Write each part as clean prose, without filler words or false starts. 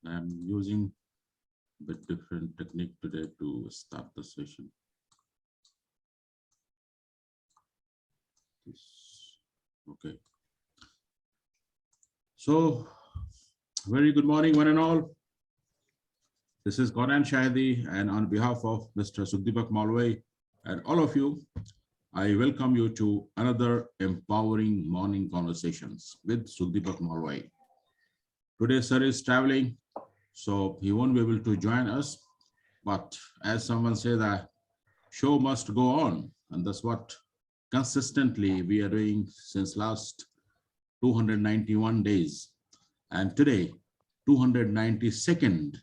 I'm using a bit different technique today to start the session. Okay. So, very good morning, one and all. This is Goran Shahidi, and on behalf of Mr. Sukdeepak Malwai and all of you, I welcome you to another empowering morning conversations with Sukdeepak Malwai. Today, sir is traveling, so he won't be able to join us. But as someone said, the show must go on, and that's what consistently we are doing since last 291 days. And today, 292nd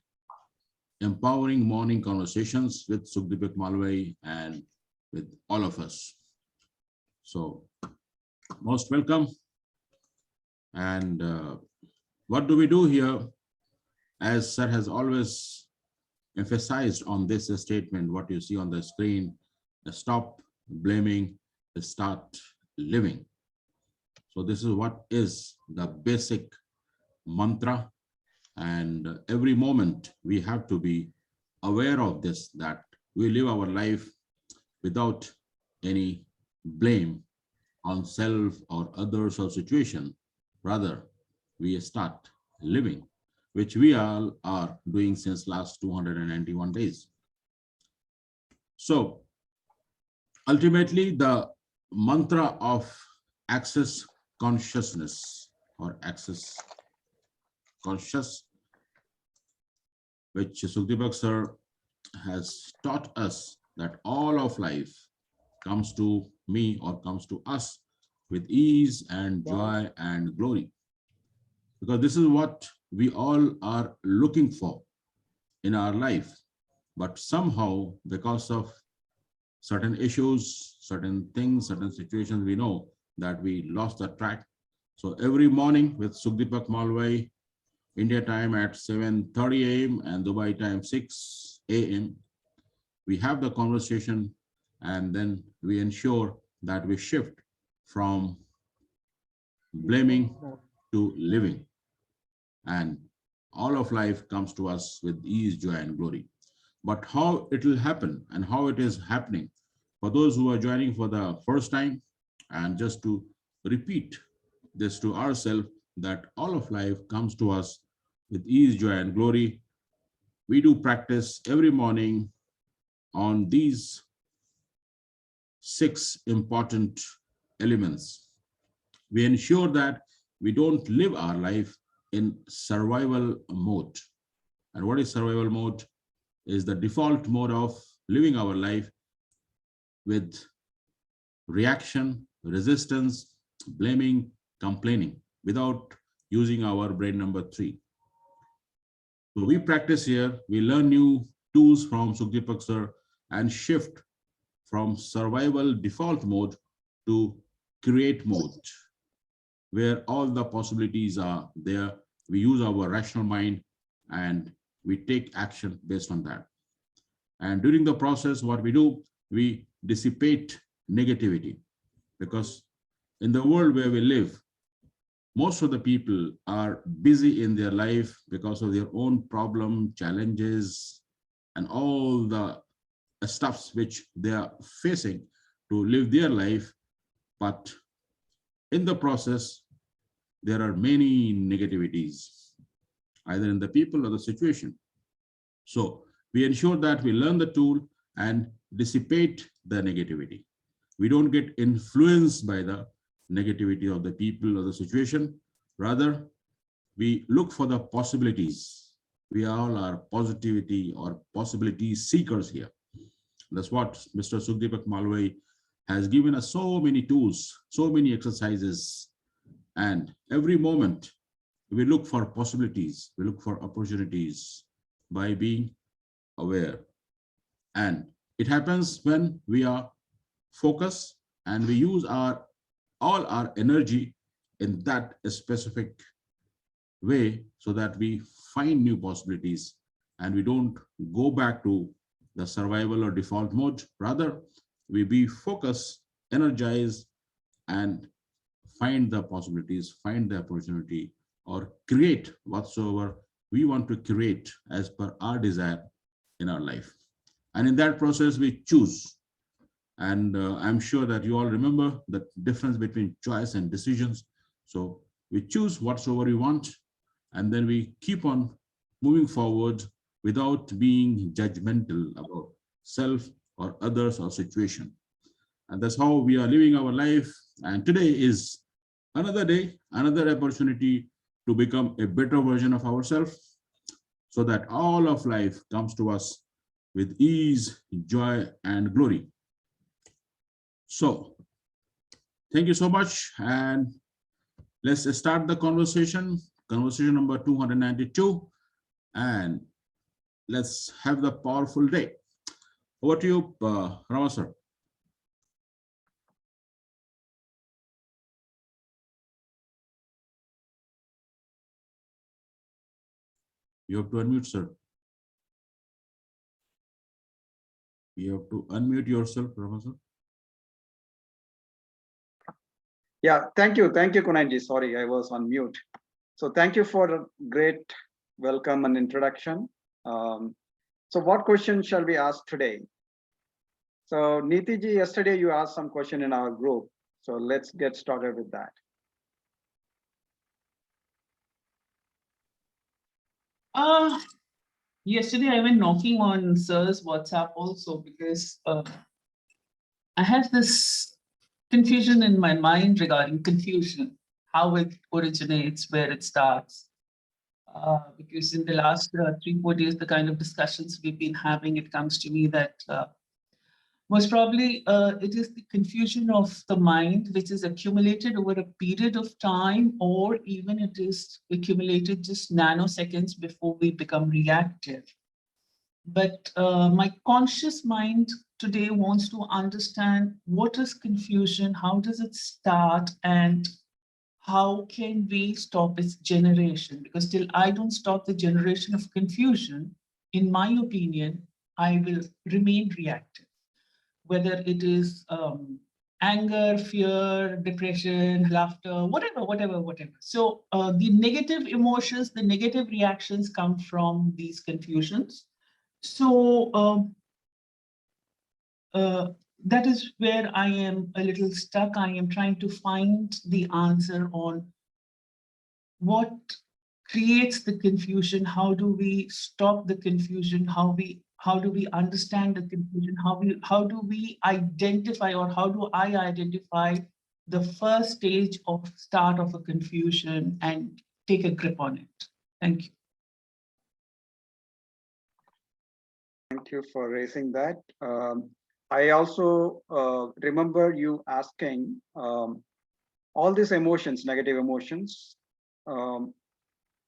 empowering morning conversations with Sukdeepak Malwai and with all of us. So, most welcome. And what do we do here? As sir has always emphasized on this statement, what you see on the screen, stop blaming, start living. So this is what is the basic mantra. And every moment we have to be aware of this, that we live our life without any blame on self or others or situation. Rather, we start living, which we all are doing since last 291 days. So ultimately, the mantra of access consciousness or access conscious, which Sukdeepak sir has taught us that all of life comes to me or comes to us with ease and joy and glory. Because this is what we all are looking for in our life. But somehow, because of certain issues, certain things, certain situations, we know that we lost the track. So every morning with Sukdeepak Malwai, India time at 7:30 a.m. and Dubai time 6 a.m., we have the conversation, and then we ensure that we shift from blaming to living. And all of life comes to us with ease, joy, and glory. But how it will happen and how it is happening, for those who are joining for the first time, and just to repeat this to ourselves, that all of life comes to us with ease, joy, and glory. We do practice every morning on these 6 important elements. We ensure that we don't live our life in survival mode. And what is survival mode? Is the default mode of living our life with reaction, resistance, blaming, complaining, without using our brain number 3. So we practice here, we learn new tools from Sukdeepak sir and shift from survival default mode to create mode, where all the possibilities are there. We use our rational mind and we take action based on that. And during the process, what we do, we dissipate negativity, because in the world where we live, most of the people are busy in their life because of their own problem, challenges, and all the stuffs which they are facing to live their life. But in the process, there are many negativities, either in the people or the situation. So we ensure that we learn the tool and dissipate the negativity. We don't get influenced by the negativity of the people or the situation. Rather, we look for the possibilities. We all are positivity or possibility seekers here. That's what Mr. Sukdeepak Malwai has given us so many tools, so many exercises, and every moment we look for possibilities, we look for opportunities by being aware. And it happens when we are focused and we use all our energy in that specific way, so that we find new possibilities and we don't go back to the survival or default mode. Rather, we be focused, energized, and find the possibilities, find the opportunity, or create whatsoever we want to create as per our desire in our life. And in that process, we choose. And I'm sure that you all remember the difference between choice and decisions. So we choose whatsoever we want, and then we keep on moving forward without being judgmental about self or others or situation. And that's how we are living our life. And today is another day, another opportunity to become a better version of ourselves, so that all of life comes to us with ease, joy, and glory. So thank you so much. And let's start the conversation number 292. And let's have the powerful day. Over to you, Rama sir. You have to unmute, sir. You have to unmute yourself, Rama sir. Yeah, thank you, Kunanji. Sorry, I was on mute. So thank you for a great welcome and introduction. So what question shall we ask today? So Nitiji, yesterday you asked some question in our group. So let's get started with that. Yesterday I went knocking on Sir's WhatsApp also, because I have this confusion in my mind regarding confusion, how it originates, where it starts. Because in the last 3-4 days, the kind of discussions we've been having, it comes to me that most probably it is the confusion of the mind, which is accumulated over a period of time, or even it is accumulated just nanoseconds before we become reactive. But my conscious mind today wants to understand what is confusion, how does it start, and how can we stop its generation? Because till I don't stop the generation of confusion, in my opinion, I will remain reactive. Whether it is anger, fear, depression, laughter, whatever. So the negative emotions, the negative reactions come from these confusions. So that is where I am a little stuck. I am trying to find the answer on what creates the confusion, how do we stop the confusion, how do we understand the confusion, how do we identify, or how do I identify the first stage of start of a confusion and take a grip on it. Thank you. Thank you for raising that. I also remember you asking all these emotions, negative emotions,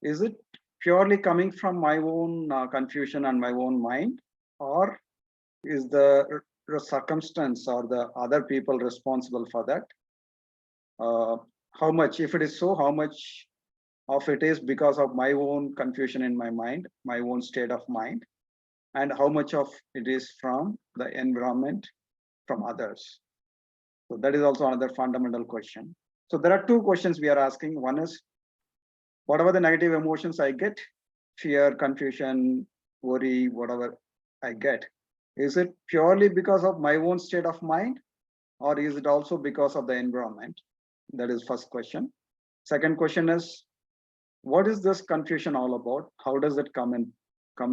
is it purely coming from my own confusion and my own mind, or is the circumstance or the other people responsible for that? How much, if it is so, how much of it is because of my own confusion in my mind, my own state of mind, and how much of it is from the environment, from others? So that is also another fundamental question. So there are two questions we are asking. One is, whatever the negative emotions I get, fear, confusion, worry, whatever I get, is it purely because of my own state of mind, or is it also because of the environment? That is first question. Second question is, what is this confusion all about? How does it come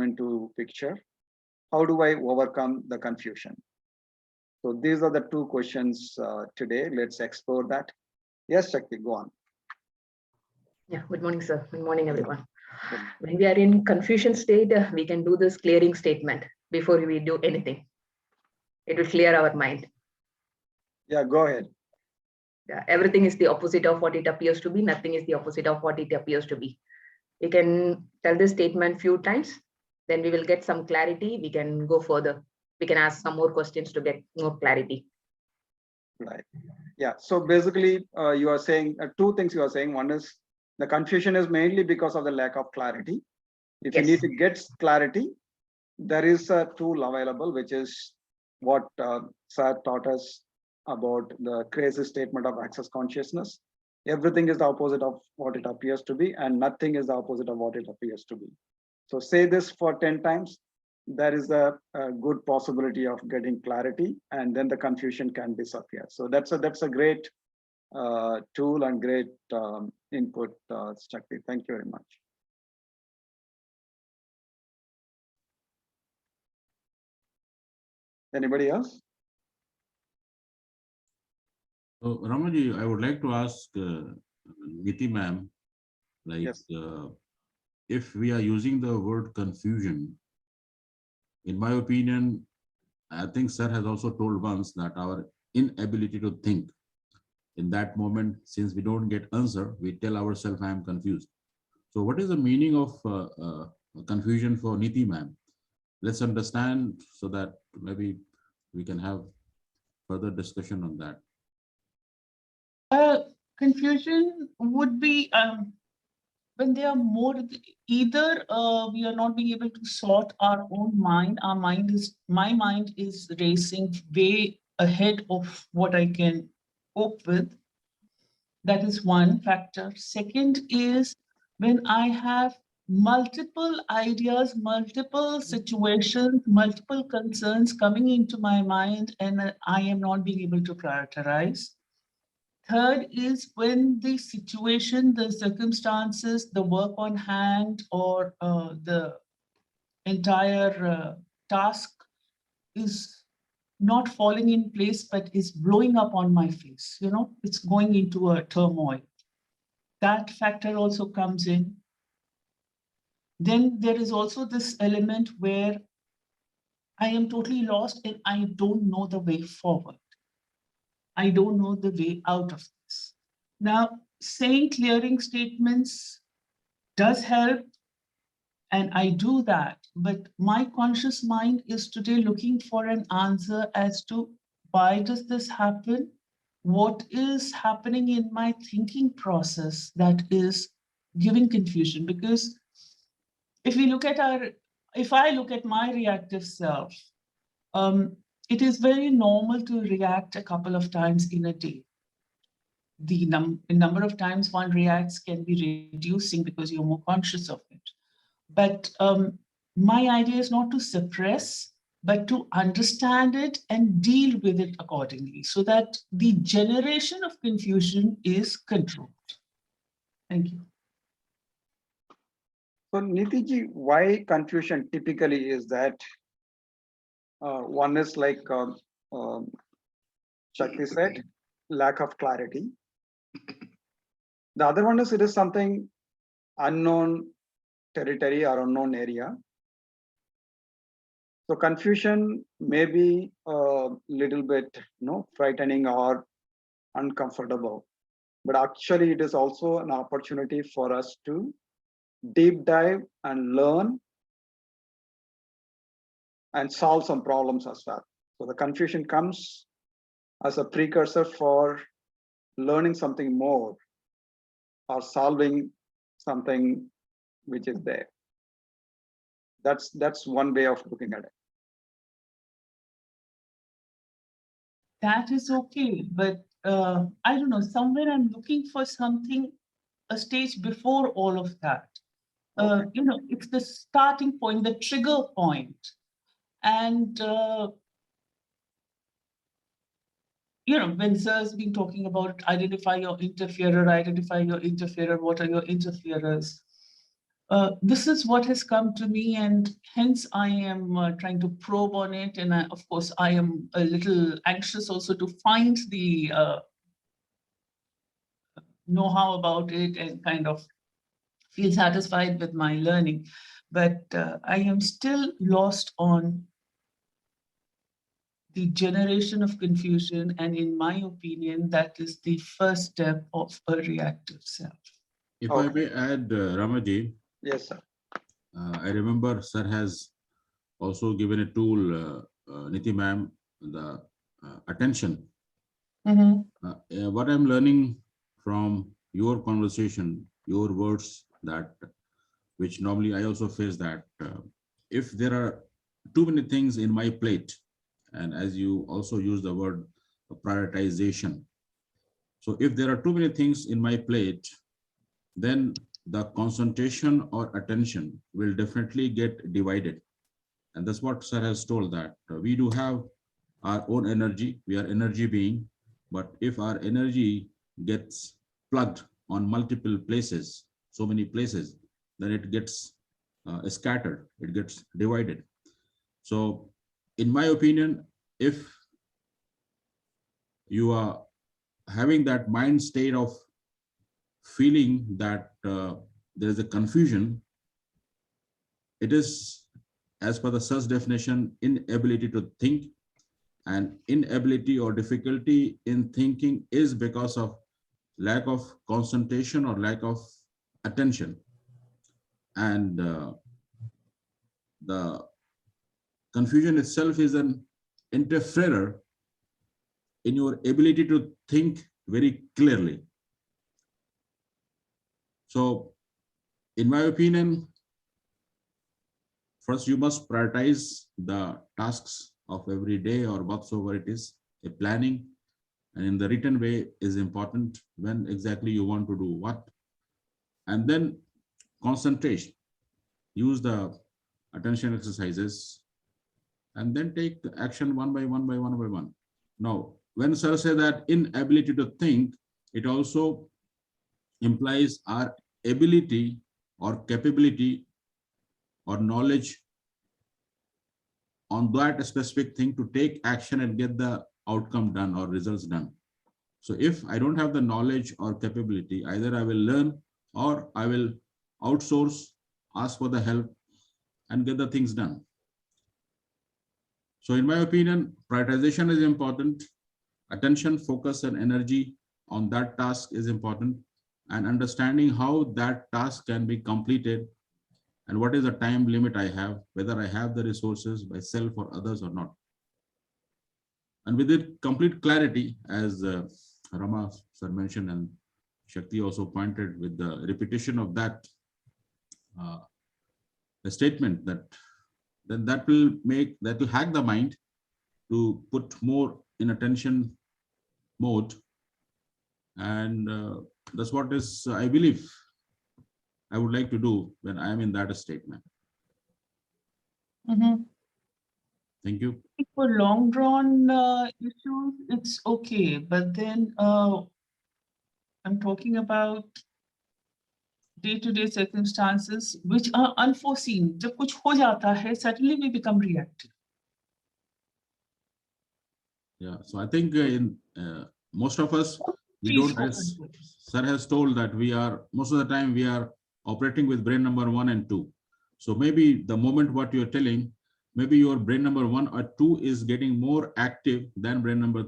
into picture? How do I overcome the confusion? So these are the two questions today. Let's explore that. Yes, Shakti, go on. Yeah, good morning, sir. Good morning, everyone. When we are in confusion state, we can do this clearing statement before we do anything. It will clear our mind. Yeah, go ahead. Yeah, everything is the opposite of what it appears to be. Nothing is the opposite of what it appears to be. We can tell this statement few times, then we will get some clarity. We can go further. We can ask some more questions to get more clarity. Right. Yeah. So basically, you are saying two things you are saying. One is the confusion is mainly because of the lack of clarity. If Yes. you need to get clarity, there is a tool available, which is what Sir taught us about the crazy statement of access consciousness. Everything is the opposite of what it appears to be, and nothing is the opposite of what it appears to be. So say this for 10 times, there is a good possibility of getting clarity, and then the confusion can disappear. So that's a great tool and great input, Shakti. Thank you very much. Anybody else? So, Ramaji, I would like to ask Niti ma'am, like, Yes. if we are using the word confusion, in my opinion, I think sir has also told once that our inability to think in that moment, since we don't get answer, we tell ourselves I am confused. So what is the meaning of confusion for Niti ma'am? Let's understand so that maybe we can have further discussion on that. Confusion would be when they are more, either we are not being able to sort our own mind. My mind is racing way ahead of what I can cope with. That is one factor. Second is when I have multiple ideas, multiple situations, multiple concerns coming into my mind, and I am not being able to prioritize. Third is when the situation, the circumstances, the work on hand, or the entire task is not falling in place, but is blowing up on my face. You know, it's going into a turmoil. That factor also comes in. Then there is also this element where I am totally lost and I don't know the way forward. I don't know the way out of this. Now, saying clearing statements does help, and I do that, but my conscious mind is today looking for an answer as to why does this happen? What is happening in my thinking process that is giving confusion? Because if I look at my reactive self, it is very normal to react a couple of times in a day. The number of times one reacts can be reducing because you're more conscious of it. But my idea is not to suppress, but to understand it and deal with it accordingly so that the generation of confusion is controlled. Thank you. So Nitiji, why confusion typically is that one is like Shakti said, lack of clarity. The other one is it is something unknown territory or unknown area. So confusion may be a little bit, frightening or uncomfortable, but actually it is also an opportunity for us to deep dive and learn and solve some problems as well. So the confusion comes as a precursor for learning something more or solving something which is there. That's one way of looking at it. That is okay, but I don't know, somewhere I'm looking for something, a stage before all of that. Okay. It's the starting point, the trigger point. And, when Sir's been talking about identify your interferer, what are your interferers? This is what has come to me, and hence I am trying to probe on it. And of course, I am a little anxious also to find the know-how about it and kind of feel satisfied with my learning. But I am still lost on the generation of confusion. And in my opinion, that is the first step of a reactive self. If I may add, Ramaji, Yes, sir. I remember sir has also given a tool, Niti ma'am, the attention. What I'm learning from your conversation, your words, that which normally I also face, that if there are too many things in my plate, and as you also use the word prioritization, So if there are too many things in my plate, then the concentration or attention will definitely get divided. And that's what sir has told, that we do have our own energy. We are energy being, but if our energy gets plugged on multiple places, so many places, then it gets scattered, it gets divided. So in my opinion, if you are having that mind state of feeling that there is a confusion, it is, as per the search definition, inability to think, and inability or difficulty in thinking is because of lack of concentration or lack of attention. And the confusion itself is an interferer in your ability to think very clearly. So in my opinion, first you must prioritize the tasks of every day or whatsoever it is. A planning and in the written way is important, when exactly you want to do what. And then concentration, use the attention exercises, and then take the action one by one by one by one. Now, when sir said that inability to think, it also implies our ability or capability or knowledge on that specific thing to take action and get the outcome done or results done. So if I don't have the knowledge or capability, either I will learn or I will outsource, ask for the help, and get the things done. So in my opinion, prioritization is important. Attention, focus, and energy on that task is important, and understanding how that task can be completed and what is the time limit I have, whether I have the resources myself or others or not. And with it, complete clarity, as Rama sir mentioned and Shakti also pointed, with the repetition of that the statement, that then that will hack the mind to put more in attention mode. And that's what is, I believe, I would like to do when I am in that statement. Thank you. For long drawn issues, it's okay, but then I'm talking about day-to-day circumstances which are unforeseen. जब कुछ हो जाता है, suddenly we become reactive. Yeah, so I think in most of us, we don't, as sir has told, that we are, most of the time we are operating with brain number 1 and 2. So maybe the moment what you're telling, maybe your brain number 1 or 2 is getting more active than brain number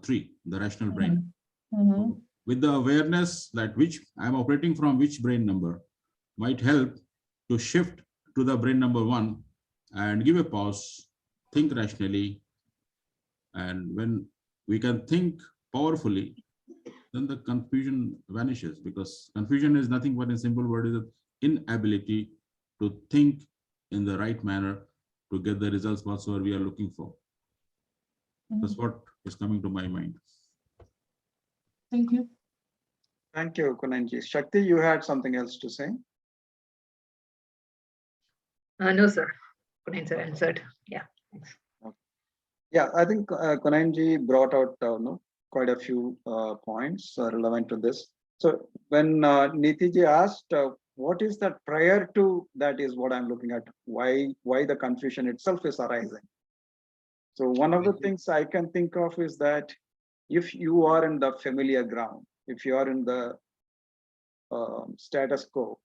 3, the rational brain. So with the awareness that which I'm operating from which brain number might help to shift to the brain number 1 and give a pause, think rationally. And when we can think powerfully, then the confusion vanishes, because confusion is nothing but, in simple word, is an inability to think in the right manner to get the results whatsoever we are looking for. That's what is coming to my mind. Thank you. Thank you, Kunanji. Shakti, you had something else to say? No, sir. Couldn't answer. Answered. Yeah. Thanks. Yeah, I think Kunanji brought out quite a few points relevant to this. So when Nitiji asked, what is that prior to that is what I'm looking at, why the confusion itself is arising. So one of the things I can think of is that if you are in the familiar ground, if you are in the status quo,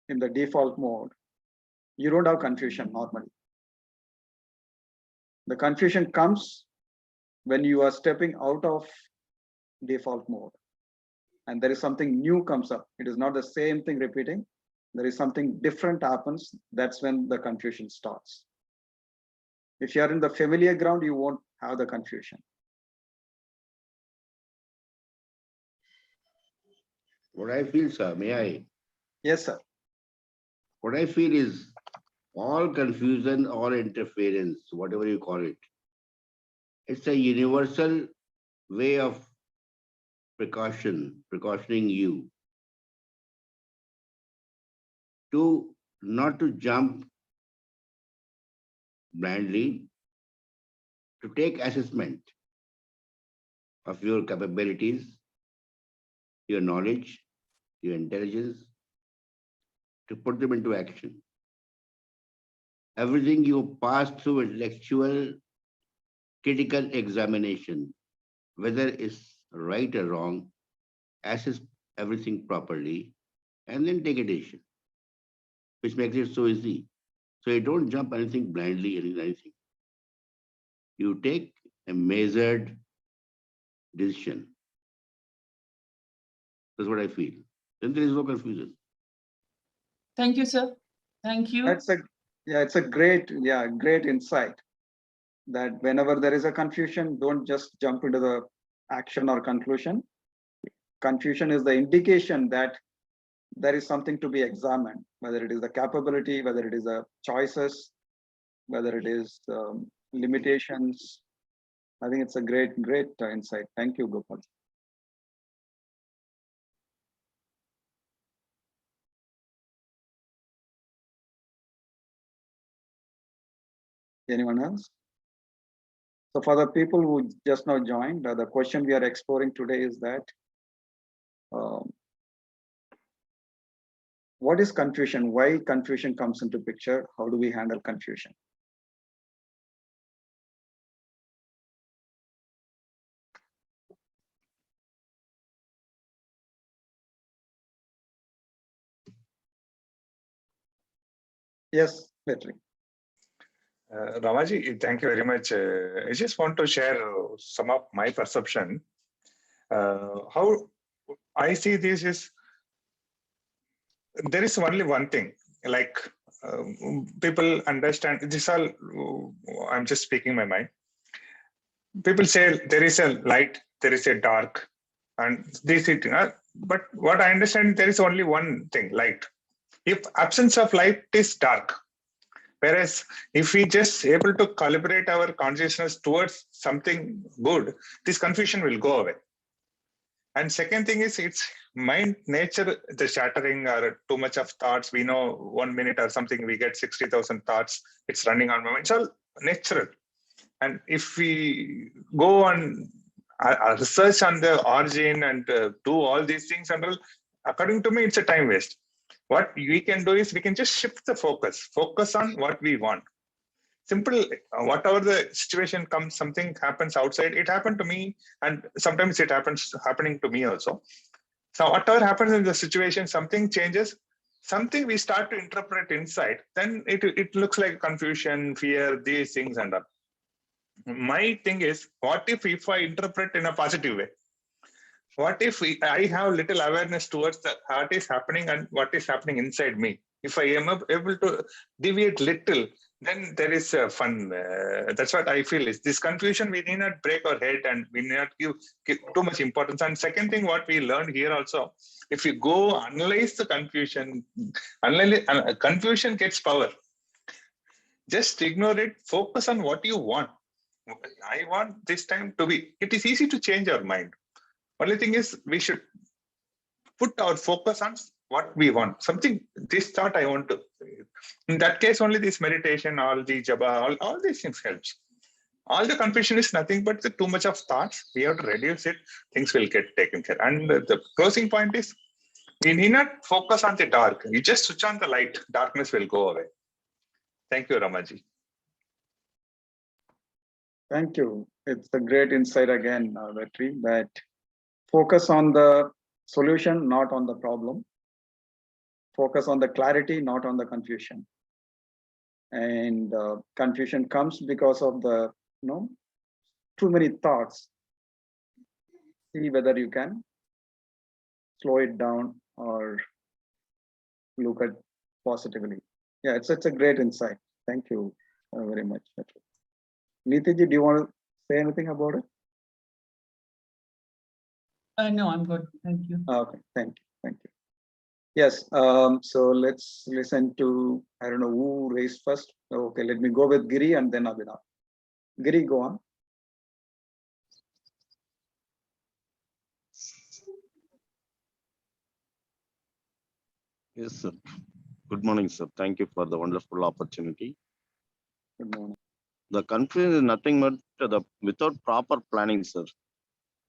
in the default mode, you don't have confusion normally. The confusion comes when you are stepping out of default mode and there is something new comes up. It is not the same thing repeating. There is something different happens. That's when the confusion starts. If you are in the familiar ground, you won't have the confusion. What I feel, sir, may I? Yes, sir. What I feel is all confusion or interference, whatever you call it, it's a universal way of precautioning you to not to jump blindly, to take assessment of your capabilities, your knowledge, your intelligence, to put them into action. Everything you pass through intellectual critical examination, whether it's right or wrong, assess everything properly, and then take a decision, which makes it so easy. So you don't jump anything blindly, anything. You take a measured decision. That's what I feel. Then there is no confusion. Thank you, sir. Thank you. It's a great insight. That whenever there is a confusion, don't just jump into the action or conclusion. Confusion is the indication that there is something to be examined, whether it is the capability, whether it is the choices, whether it is limitations. I think it's a great insight. Thank you, Gopal. Anyone else? So for the people who just now joined, the question we are exploring today is that what is confusion? Why confusion comes into picture? How do we handle confusion? Yes, Petri. Ramaji, thank you very much. I just want to share some of my perception. How I see this is, there is only one thing, like people understand this all, I'm just speaking my mind. People say there is a light, there is a dark, and this it. But what I understand, there is only one thing, light. If absence of light is dark. Whereas if we just able to calibrate our consciousness towards something good, this confusion will go away. And second thing is, it's mind nature, the shattering or too much of thoughts. We know 1 minute or something, we get 60,000 thoughts. It's running on my mind. It's all natural. And if we go on research on the origin and do all these things, and all, according to me, it's a time waste. What we can do is we can just shift the focus on what we want. Simple, whatever the situation comes, something happens outside, it happened to me, and sometimes it happening to me also. So whatever happens in the situation, something changes, something we start to interpret inside, then it looks like confusion, fear, these things and all. My thing is, what if I interpret in a positive way? What if I have little awareness towards what is happening and what is happening inside me? If I am able to deviate little, then there is fun. That's what I feel is this confusion. We need not break our head and we need not give too much importance. And second thing, what we learned here also, if you go analyze the confusion, confusion gets power. Just ignore it. Focus on what you want. I want this time to be. It is easy to change our mind. Only thing is, we should put our focus on what we want. Something, this thought I want to. In that case, only this meditation, all the japa, all these things helps. All the confusion is nothing but too much of thoughts. We have to reduce it. Things will get taken care. And the closing point is, we need not focus on the dark. You just switch on the light. Darkness will go away. Thank you, Ramaji. Thank you. It's a great insight again, Vetri, that focus on the solution, not on the problem. Focus on the clarity, not on the confusion. And confusion comes because of the, too many thoughts. See whether you can slow it down or look at positively. Yeah, it's a great insight. Thank you very much. Nitiji, do you want to say anything about it? No, I'm good. Thank you. Okay, thank you. Yes, so let's listen to, I don't know who raised first. Okay, let me go with Giri and then Abhinav. Giri, go on. Yes, sir. Good morning, sir. Thank you for the wonderful opportunity. Good morning. The confusion is nothing but without proper planning, sir.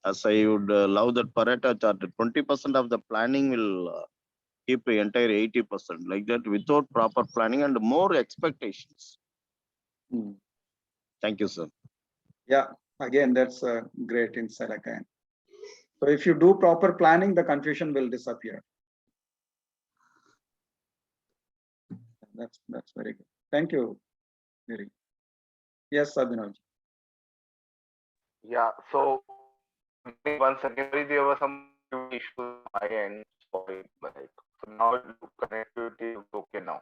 As I would love that Pareto chart, 20% of the planning will keep the entire 80%. Like that, without proper planning and more expectations. Hmm. Thank you, sir. Yeah, again, that's a great insight again. So if you do proper planning, the confusion will disappear. That's very good. Thank you, Giri. Yes, Abhinav. Yeah, so once again, sorry, there were some issues on my end. Sorry, but so now connectivity is okay now.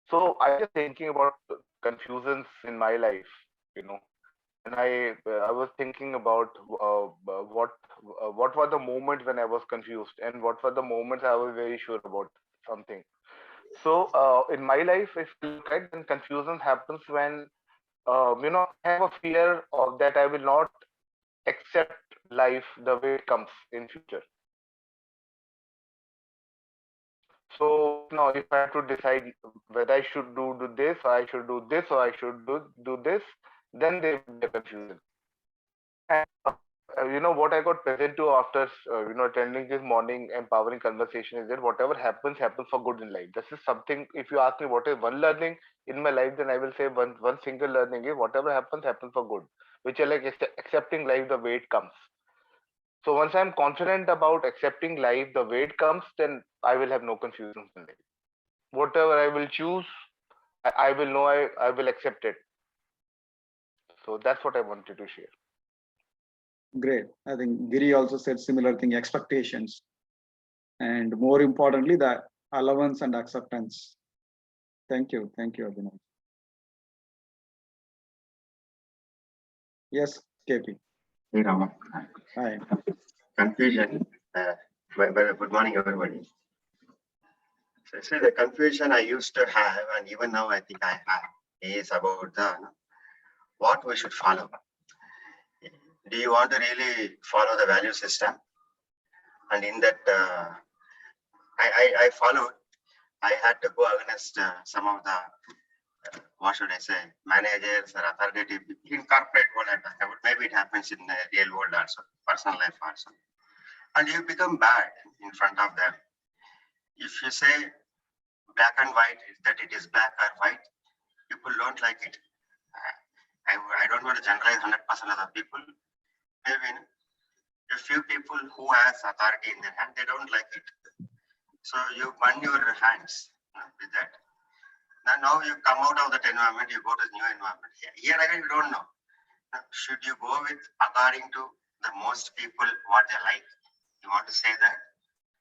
So I just thinking about confusions in my life, you know, and I was thinking about what were the moments when I was confused, and what were the moments I was very sure about something. So in my life, if you look at, then confusion happens when I have a fear of that I will not accept life the way it comes in future. So now if I have to decide whether I should do this, or I should do this, or I should do this, then there will be a confusion. And what I got present to after attending this morning empowering conversation is that whatever happens happens for good in life. This is something. If you ask me what is one learning in my life, then I will say one single learning is whatever happens happens for good, which I like accepting life the way it comes. So once I'm confident about accepting life the way it comes, then I will have no confusions in life. Whatever I will choose, I will know I will accept it. So that's what I wanted to share. Great. I think Giri also said similar thing, expectations. And more importantly, the allowance and acceptance. Thank you. Thank you, Abhinav. Yes, KP. Hey, Rama. Hi. Confusion. Good morning, everybody. So the confusion I used to have, and even now I think I have, is about what we should follow. Do you want to really follow the value system? And in that, I followed. I had to go against some of the what should I say, managers or authoritative people in corporate world. Maybe it happens in the real world also, personal life also. And you become bad in front of them. If you say black and white, that it is black or white, people don't like it. I don't want to generalize 100% of the people. Maybe a few people who has authority in their hand, they don't like it. So you burn your hands with that. Now you come out of that environment, you go to the new environment. Here again, you don't know. Should you go with according to the most people what they like? You want to say that?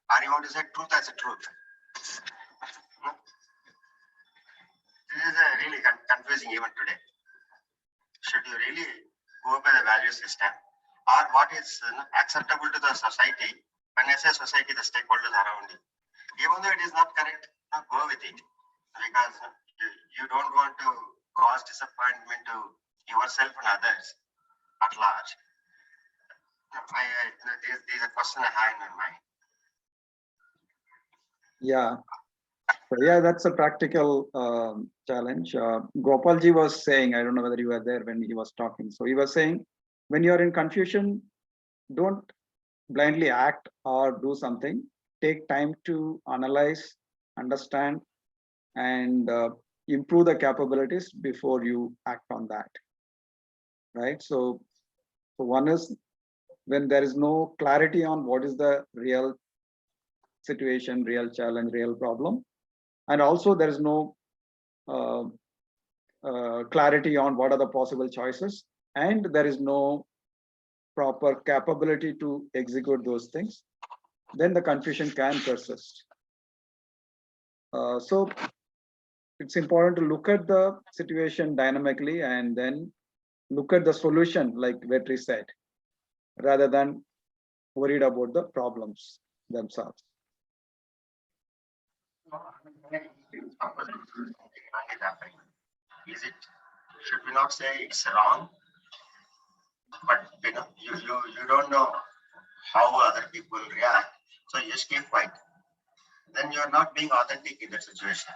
Or you want to say truth as a truth? This is really confusing even today. Should you really go by the value system? Or what is acceptable to the society? When I say society, the stakeholders around you. Even though it is not correct, go with it. Because you don't want to cause disappointment to yourself and others at large. This is a question I have in my mind. Yeah. So yeah, that's a practical challenge. Gopalji was saying, I don't know whether you were there when he was talking. So he was saying, when you're in confusion, don't blindly act or do something. Take time to analyze, understand, and improve the capabilities before you act on that. Right. So one is when there is no clarity on what is the real situation, real challenge, real problem. And also there is no clarity on what are the possible choices, and there is no proper capability to execute those things, then the confusion can persist. So it's important to look at the situation dynamically and then look at the solution, like Vetri said, rather than worried about the problems themselves. Is it? Should we not say it's wrong? But you don't know how other people react, so you just keep quiet. then you're not being authentic in that situation.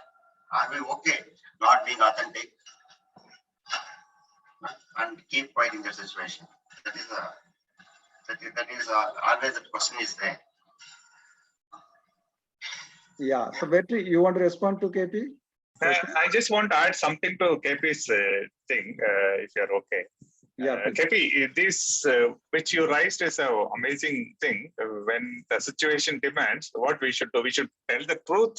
Are we okay not being authentic and keep quiet in that situation? That is always the question is there. Yeah. So Vetri, you want to respond to KP? I just want to add something to KP's thing, if you're okay. Yeah. KP, this which you raised is an amazing thing. When the situation demands, what we should do, we should tell the truth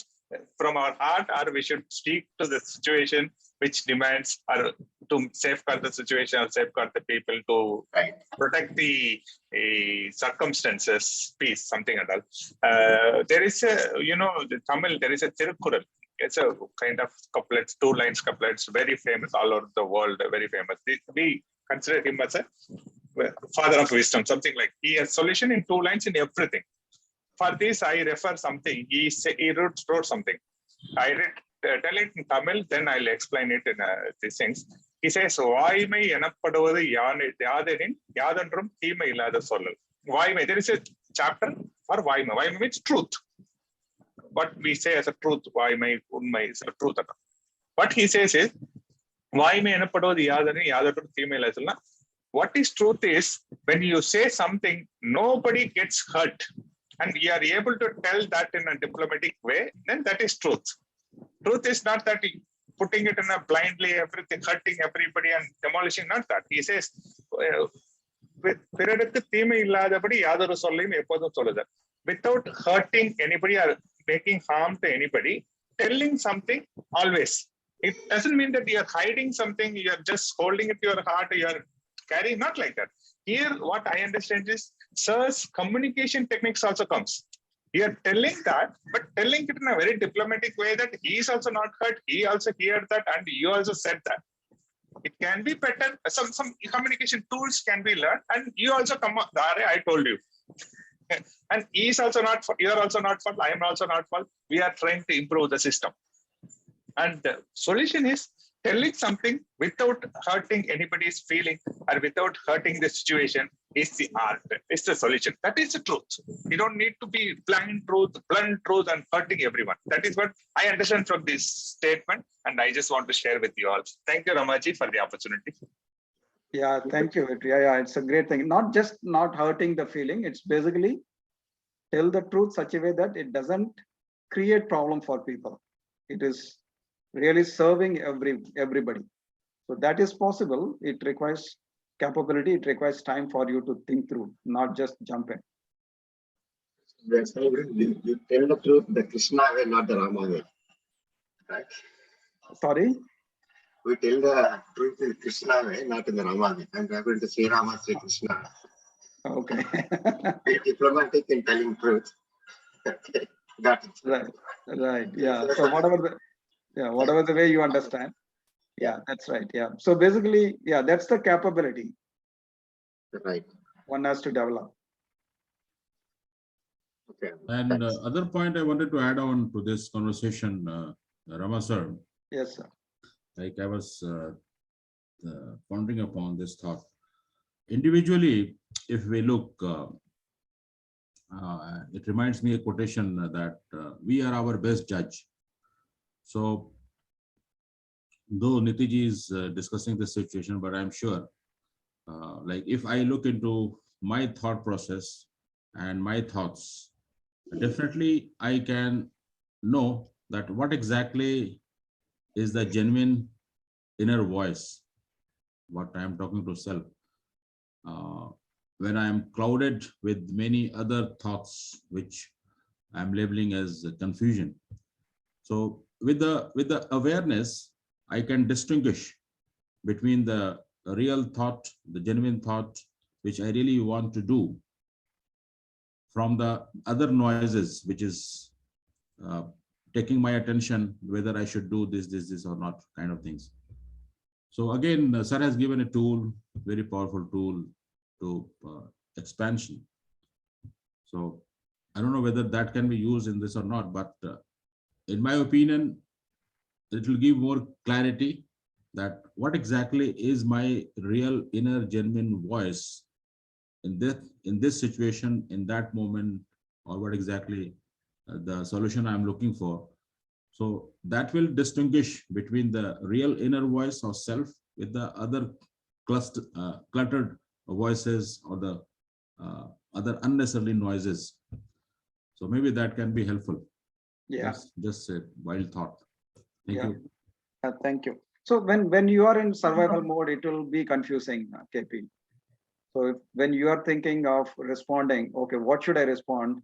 from our heart, or we should speak to the situation which demands, or to safeguard the situation or safeguard the people, to protect the circumstances, peace, something like that. There is a, the Tamil, there is a Tirukkural. It's a kind of couplets, 2 lines couplets, very famous all over the world, very famous. We consider him as a father of wisdom, something like he has solution in 2 lines in everything. For this, I refer something. He wrote something. I tell it in Tamil, then I'll explain it in these things. He says, "Vaimai எனப்படுவது யாதெனின் யாதொன்றும் தீமை இல்லாத சொல்லல்." Vaimai, there is a chapter for Vaimai. Vaimai means truth. What we say as a truth, Vaimai, unmai is a truth. What he says is, Vaimai எனப்படுவது யாதெனின் யாதொன்றும் தீமை இல்லாத சொல்லல். What is truth is, when you say something, nobody gets hurt, and you are able to tell that in a diplomatic way, then that is truth. Truth is not that putting it in a blindly, everything, hurting everybody and demolishing, not that. He says, பிறருக்கு தீமை இல்லாதபடி யாதொரு சொல்லையும் எப்போதும் சொல்லுதல். Without hurting anybody or making harm to anybody, telling something always. It doesn't mean that you are hiding something, you are just holding it to your heart, you are carrying, not like that. Here, what I understand is, sir's communication techniques also comes. You are telling that, but telling it in a very diplomatic way that he is also not hurt, he also heard that, and you also said that. It can be better. Some communication tools can be learned, and you also come up, I told you. And he is also not, you are also not fault, I am also not fault. We are trying to improve the system. And the solution is telling something without hurting anybody's feeling or without hurting the situation is the art, is the solution. That is the truth. You don't need to be blunt truth and hurting everyone. That is what I understand from this statement, and I just want to share with you all. Thank you, Ramaji, for the opportunity. Yeah, thank you, Vetri. Yeah, it's a great thing. Not just not hurting the feeling, it's basically tell the truth such a way that it doesn't create problem for people. It is really serving everybody. So that is possible. It requires capability. It requires time for you to think through, not just jump in. That's how you tell the truth the Krishna way, not the Rama way. Right? Sorry? We tell the truth in Krishna way, not in the Rama way. I'm going to say Rama, Sri Krishna. Okay. Be diplomatic in telling truth. Okay. Got it. Right. Yeah. So whatever the way you understand. Yeah, that's right. Yeah. So basically, yeah, that's the capability. Right. One has to develop. Okay. And other point I wanted to add on to this conversation, Rama sir. Yes, sir. Like I was pondering upon this thought. Individually, if we look, it reminds me a quotation that we are our best judge. So, though Nitiji is discussing this situation, but I'm sure, like if I look into my thought process and my thoughts, definitely I can know that what exactly is the genuine inner voice, what I am talking to self. When I am clouded with many other thoughts, which I'm labeling as confusion. So with the awareness, I can distinguish between the real thought, the genuine thought, which I really want to do, from the other noises, which is taking my attention, whether I should do this or not, kind of things. So again, sir has given a tool, very powerful tool to expansion. So I don't know whether that can be used in this or not, but in my opinion, it will give more clarity that what exactly is my real inner genuine voice in this situation, in that moment, or what exactly the solution I'm looking for. So that will distinguish between the real inner voice or self with the other cluttered voices or the other unnecessary noises. So maybe that can be helpful. Yeah. Just a wild thought. Thank Yeah. you. Thank you. So when you are in survival mode, it will be confusing, KP. So when you are thinking of responding, okay, what should I respond?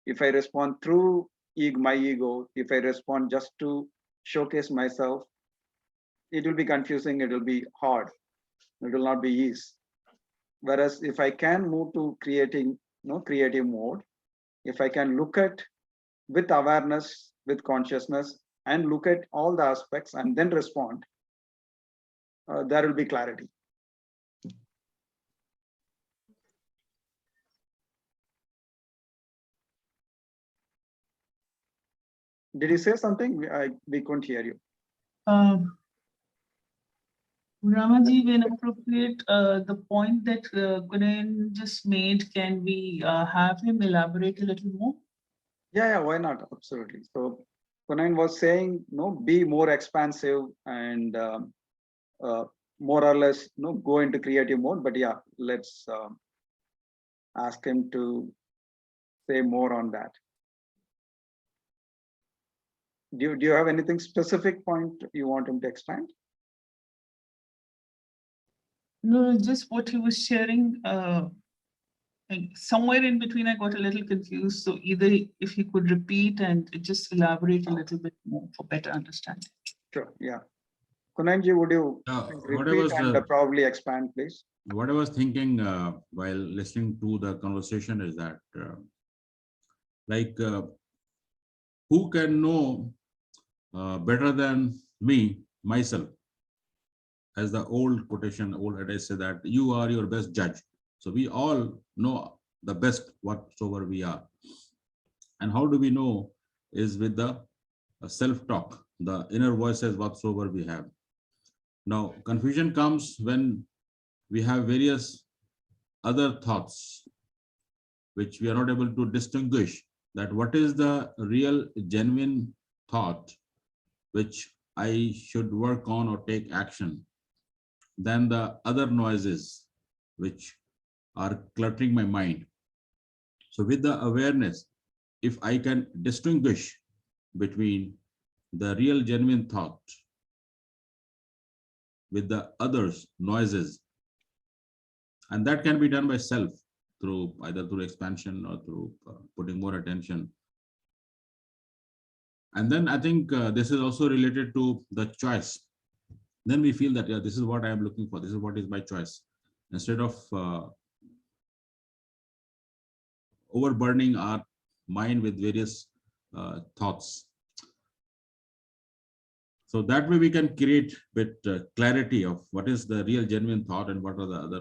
If I respond through my ego, if I respond just to showcase myself, it will be confusing. It will be hard. It will not be easy. Whereas if I can move to creating, creative mode, if I can look at with awareness, with consciousness, and look at all the aspects and then respond, there will be clarity. Did you say something? We couldn't hear you. Ramaji, when appropriate, the point that Gunen just made, can we have him elaborate a little more? Yeah, why not? Absolutely. So Kunain was saying, be more expansive and more or less, go into creative mode. But yeah, let's ask him to say more on that. Do you have anything specific point you want him to expand? No, just what he was sharing. Like somewhere in between, I got a little confused. So either if he could repeat and just elaborate a little bit more for better understanding. Sure. Yeah. Kunanji, would you repeat and probably expand, please? What I was thinking while listening to the conversation is that, who can know better than me, myself? As the old quotation, old adage say that you are your best judge. So we all know the best whatsoever we are. And how do we know is with the self-talk, the inner voices whatsoever we have. Now, confusion comes when we have various other thoughts, which we are not able to distinguish that what is the real genuine thought, which I should work on or take action, than the other noises which are cluttering my mind. So with the awareness, if I can distinguish between the real genuine thought with the others noises, and that can be done by self through either through expansion or through putting more attention. And then I think this is also related to the choice. Then we feel that, yeah, this is what I am looking for. This is what is my choice. Instead of overburdening our mind with various thoughts. So that way we can create bit clarity of what is the real genuine thought and what are the other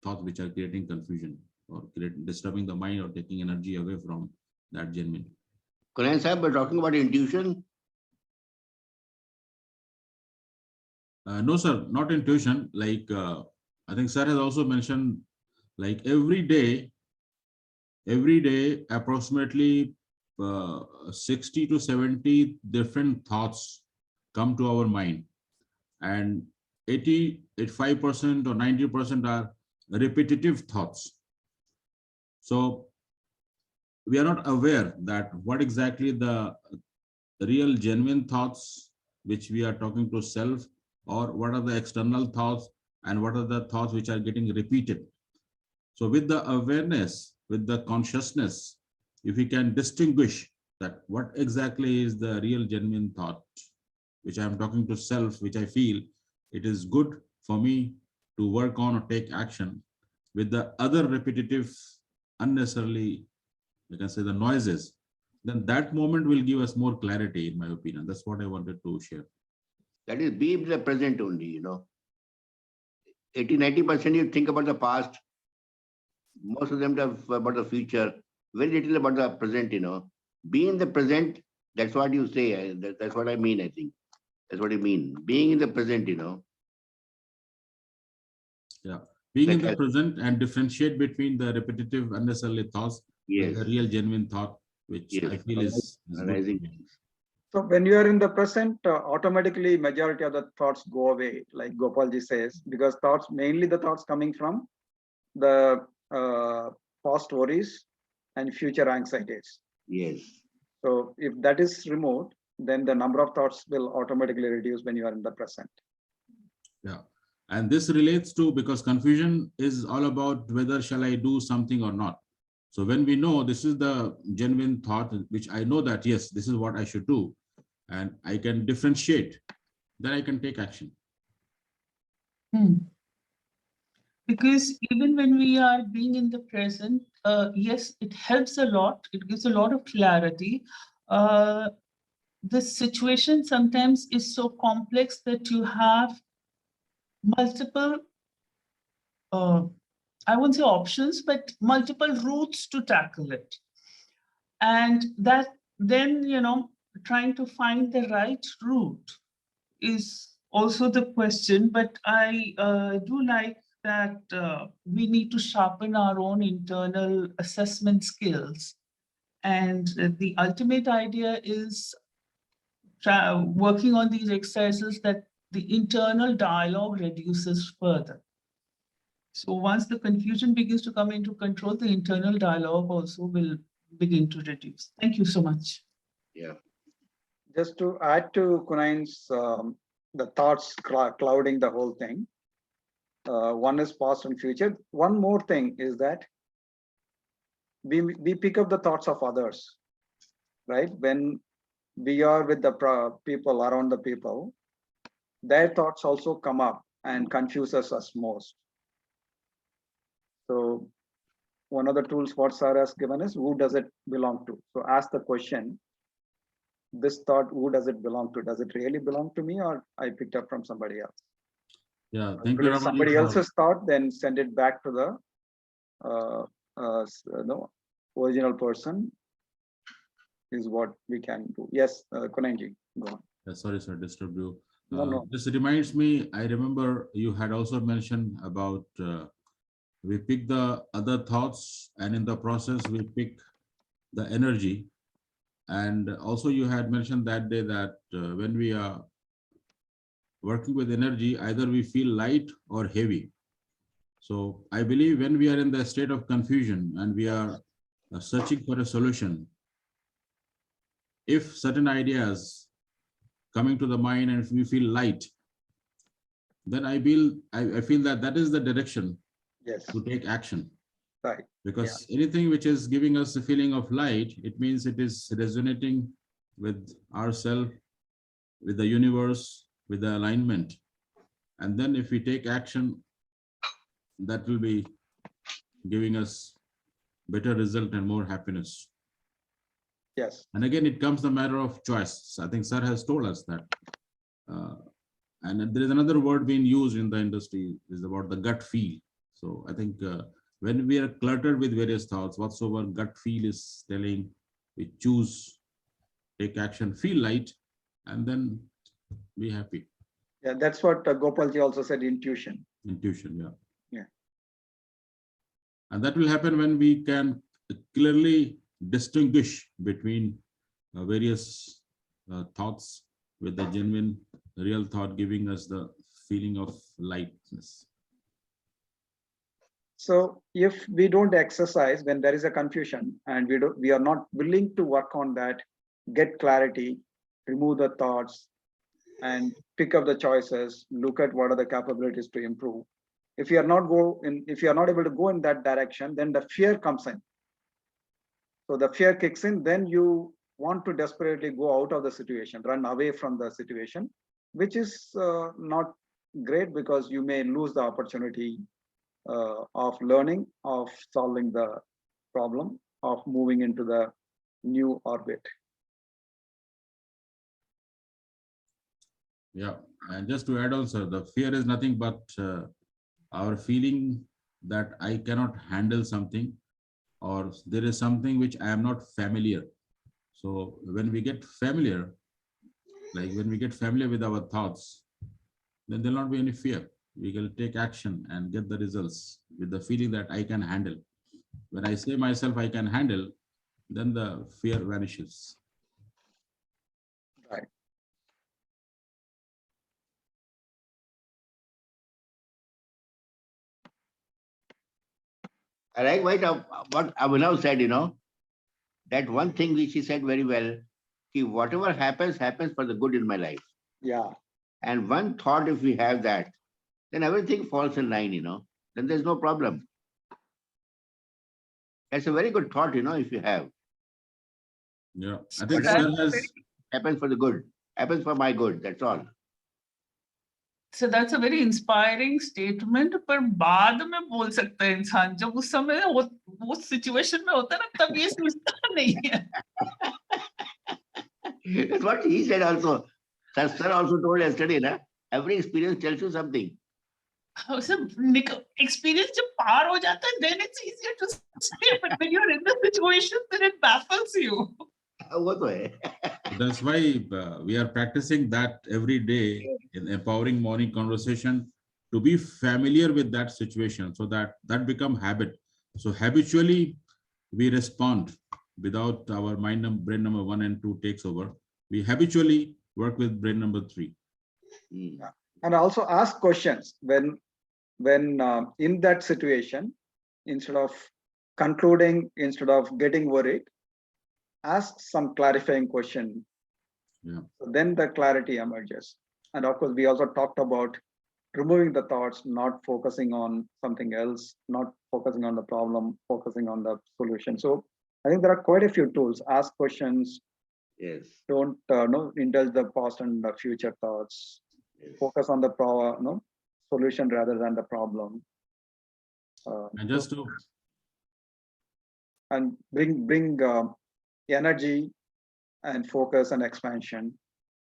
thoughts which are creating confusion or disturbing the mind or taking energy away from that genuine. Kunal sir, we're talking about intuition. No, sir, not intuition. Like I think sir has also mentioned, like every day, approximately 60 to 70 different thoughts come to our mind, and 85% or 90% are repetitive thoughts. So we are not aware that what exactly the real genuine thoughts which we are talking to self, or what are the external thoughts and what are the thoughts which are getting repeated. So with the awareness, with the consciousness, if we can distinguish that what exactly is the real genuine thought, which I am talking to self, which I feel it is good for me to work on or take action, with the other repetitive, unnecessarily, you can say the noises, then that moment will give us more clarity, in my opinion. That's what I wanted to share. That is, be in the present only, 80-90% you think about the past, most of them have about the future, very little about the present, Be in the present, that's what you say. That's what I mean, I think. That's what I mean. Being in the present, Yeah. Being in Like the present and differentiate between the repetitive, unnecessarily thoughts with Yes. the real, genuine thought, which Yes, I feel is good. arising. So when you are in the present, automatically majority of the thoughts go away, like Gopalji says, because mainly the thoughts coming from the past worries and future anxieties. Yes. So if that is removed, then the number of thoughts will automatically reduce when you are in the present. Yeah. And this relates to, because confusion is all about whether shall I do something or not. So when we know this is the genuine thought, which I know that, yes, this is what I should do, and I can differentiate, then I can take action. Because even when we are being in the present, yes, it helps a lot. It gives a lot of clarity. The situation sometimes is so complex that you have multiple, I won't say options, but multiple routes to tackle it. And that then, trying to find the right route is also the question. But I do like that we need to sharpen our own internal assessment skills. And the ultimate idea is working on these exercises that the internal dialogue reduces further. So once the confusion begins to come into control, the internal dialogue also will begin to reduce. Thank you so much. Yeah. Just to add to Kunain's, the thoughts clouding the whole thing. One is past and future. One more thing is that we pick up the thoughts of others, right? When we are with the people around the people, their thoughts also come up and confuses us most. So one of the tools what Sarah has given is, who does it belong to? So ask the question, this thought, who does it belong to? Does it really belong to me, or I picked up from somebody else? Yeah, If thank it you, is Ramaji, somebody for- else's thought, then send it back to the original person is what we can do. Yes, Kunanji, go on. Sorry, sir, disturb you. No. This reminds me, I remember you had also mentioned about we pick the other thoughts, and in the process we pick the energy. And also you had mentioned that day that when we are working with energy, either we feel light or heavy. So I believe when we are in the state of confusion and we are searching for a solution, if certain ideas coming to the mind and if we feel light, then I feel that is the direction Yes, to take action. right. Because anything which is giving us a feeling of light, it means it is resonating with ourselves, with the universe, with the alignment. And then if we take action, that will be giving us better result and more happiness. Yes. And again, it comes the matter of choice. I think Sir has told us that. And there is another word being used in the industry, is about the gut feel. So I think when we are cluttered with various thoughts, whatsoever gut feel is telling, we choose, take action, feel light, and then be happy. Yeah, that's what Gopalji also said, intuition. Intuition, yeah. Yeah. And that will happen when we can clearly distinguish between various thoughts, with the genuine, real thought giving us the feeling of lightness. So if we don't exercise when there is a confusion and we are not willing to work on that, get clarity, remove the thoughts, and pick up the choices, look at what are the capabilities to improve. If you are not able to go in that direction, then the fear comes in. So the fear kicks in, then you want to desperately go out of the situation, run away from the situation, which is not great, because you may lose the opportunity of learning, of solving the problem, of moving into the new orbit. Yeah, and just to add on, sir, the fear is nothing but our feeling that I cannot handle something, or there is something which I am not familiar. So when we get familiar, like when we get familiar with our thoughts, then there'll not be any fear. We will take action and get the results with the feeling that I can handle. When I say myself I can handle, then the fear vanishes. Right. I like what Abhinav said, that one thing which he said very well, whatever happens, happens for the good in my life. Yeah. And one thought, if we have that, then everything falls in line, then there's no problem. That's a very good thought, if you have. Yeah, I So think that's sir a has. very, Happens for the good, happens for my good, that's all. so that's a very inspiring statement. पर बाद में बोल सकता है इंसान जब उस समय वो सिचुएशन में होता है ना तब ये सोचता नहीं है. That's what he said also. Sir also told yesterday, every experience tells you something. Experience जब पार हो जाता है, then it's easier to say, but when you're in the situation, then it baffles you. वो तो है. That's why we are practicing that every day in empowering morning conversation, to be familiar with that situation, so that become habit. So habitually we respond without our brain number 1 and 2 takes over. We habitually work with brain number 3. And also ask questions when in that situation, instead of concluding, instead of getting worried, ask some clarifying question. Yeah. So then the clarity emerges. And of course, we also talked about removing the thoughts, not focusing on something else, not focusing on the problem, focusing on the solution. So I think there are quite a few tools. Ask questions. Yes. Don't indulge the past and the future thoughts. Yes. Focus on the solution rather than the problem. And just to and bring energy and focus and expansion.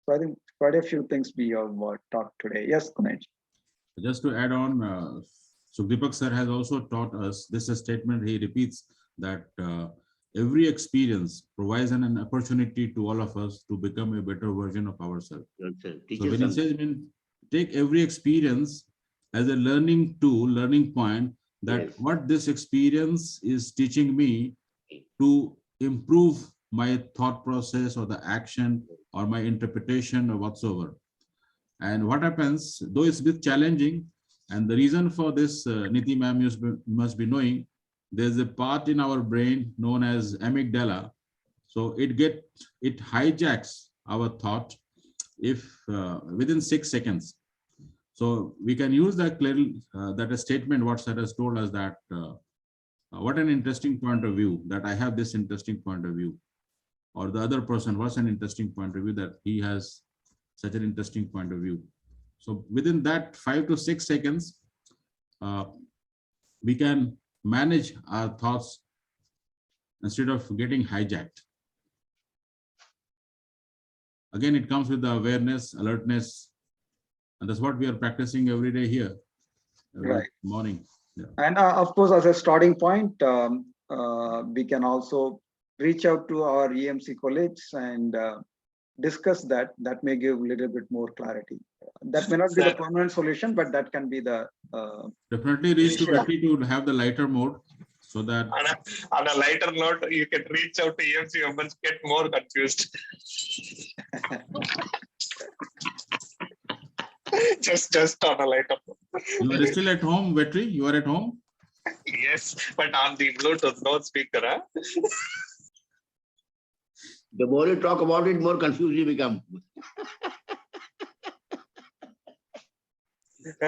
So I think quite a few things we have talked today. Yes, Kunaj. Just to add on, Sukhdeepak sir has also taught us, this is a statement he repeats, that every experience provides an opportunity to all of us to become a better version of ourselves. So when he says, take every experience as a learning tool, learning point, that Yes. what this experience is teaching me to improve my thought process or the action or my interpretation or whatsoever. And what happens, though it's a bit challenging, and the reason for this, Niti ma'am must be knowing, there's a part in our brain known as amygdala. So it hijacks our thought if within 6 seconds. So we can use that clearly, that a statement what sir has told us, that what an interesting point of view, that I have this interesting point of view, or the other person what's an interesting point of view, that he has such an interesting point of view. So within that 5 to 6 seconds, we can manage our thoughts instead of getting hijacked. Again, it comes with the awareness, alertness, and that's what we are practicing every day here, every morning. Yeah. And of course, as a starting point, we can also reach out to our EMC colleagues and discuss that. That may give a little bit more clarity. That may not be the permanent solution, but that can be the definitely reach to Betty to have the lighter mode, so that on a lighter note, you can reach out to EMC members, get more confused. just on a lighter note. you are still at home, Betty. You are at home. Yes, but on the Bluetooth, no speaker. Huh? The more you talk about it, more confused you become.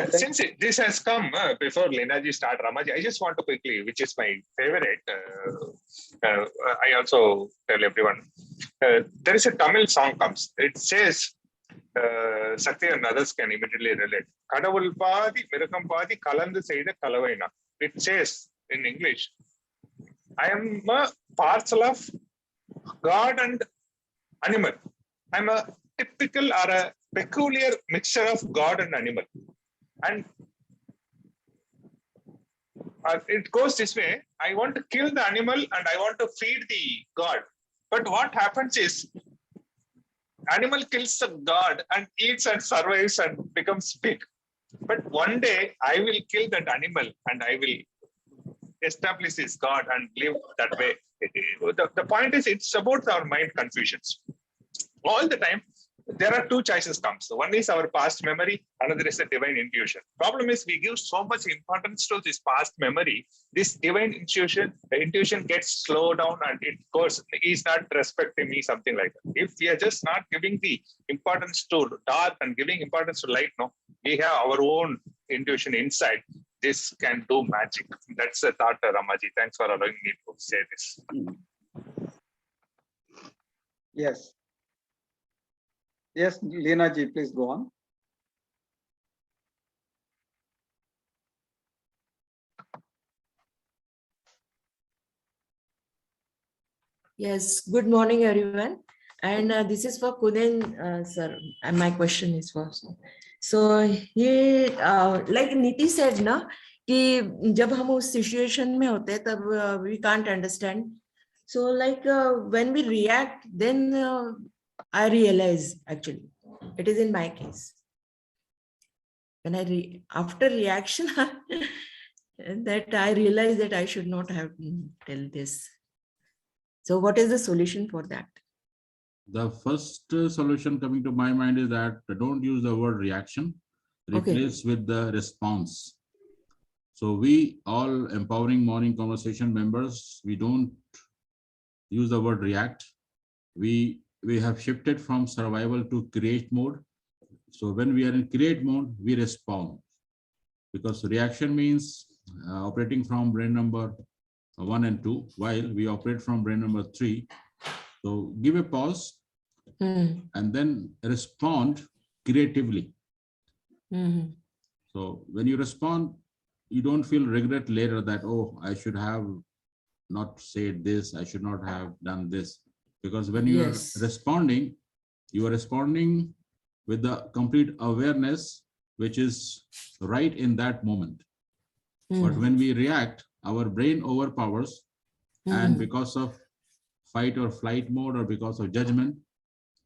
Since this has come before Linaji start, Ramaji, I just want to quickly, which is my favorite. I also tell everyone, there is a Tamil song comes. It says, Sakti and others can immediately relate. Kadavul paadi, mirukam paadi, kalandu seida kalavaina. It says in English, I am a parcel of God and animal. I'm a typical or a peculiar mixture of God and animal. And it goes this way. I want to kill the animal and I want to feed the God. But what happens is, animal kills the God and eats and survives and becomes big. But one day I will kill that animal and I will establish this God and live that way. The point is, it's about our mind confusions. All the time, there are two choices comes. One is our past memory, another is the divine intuition. Problem is, we give so much importance to this past memory. This divine intuition, the intuition gets slowed down and it goes, he's not respecting me, something like that. If we are just not giving the importance to dark and giving importance to light, no, we have our own intuition inside. This can do magic. That's the thought, Ramaji. Thanks for allowing me to say this. Yes. Yes, Leena ji, please go on. Yes, good morning, everyone. And this is for Kunen, sir. And my question is for sir. So he, like Niti said, na, कि जब हम उस situation में होते हैं तब we can't understand. So like when we react, then I realize actually it is in my case. When after reaction, that I realize that I should not have tell this. So what is the solution for that? The first solution coming to my mind is that don't use the word reaction, replace with the response. So we all empowering morning conversation members, we don't use the word react. We have shifted from survival to create mode. So when we are in create mode, we respond, because reaction means operating from brain number 1 and 2, while we operate from brain number 3. So give a pause and then respond creatively. So when you respond, you don't feel regret later that, oh, I should have not said this, I should not have done this. Because when you are responding with the complete awareness, which is right in that moment. But when we react, our brain overpowers, and because of fight or flight mode or because of judgment,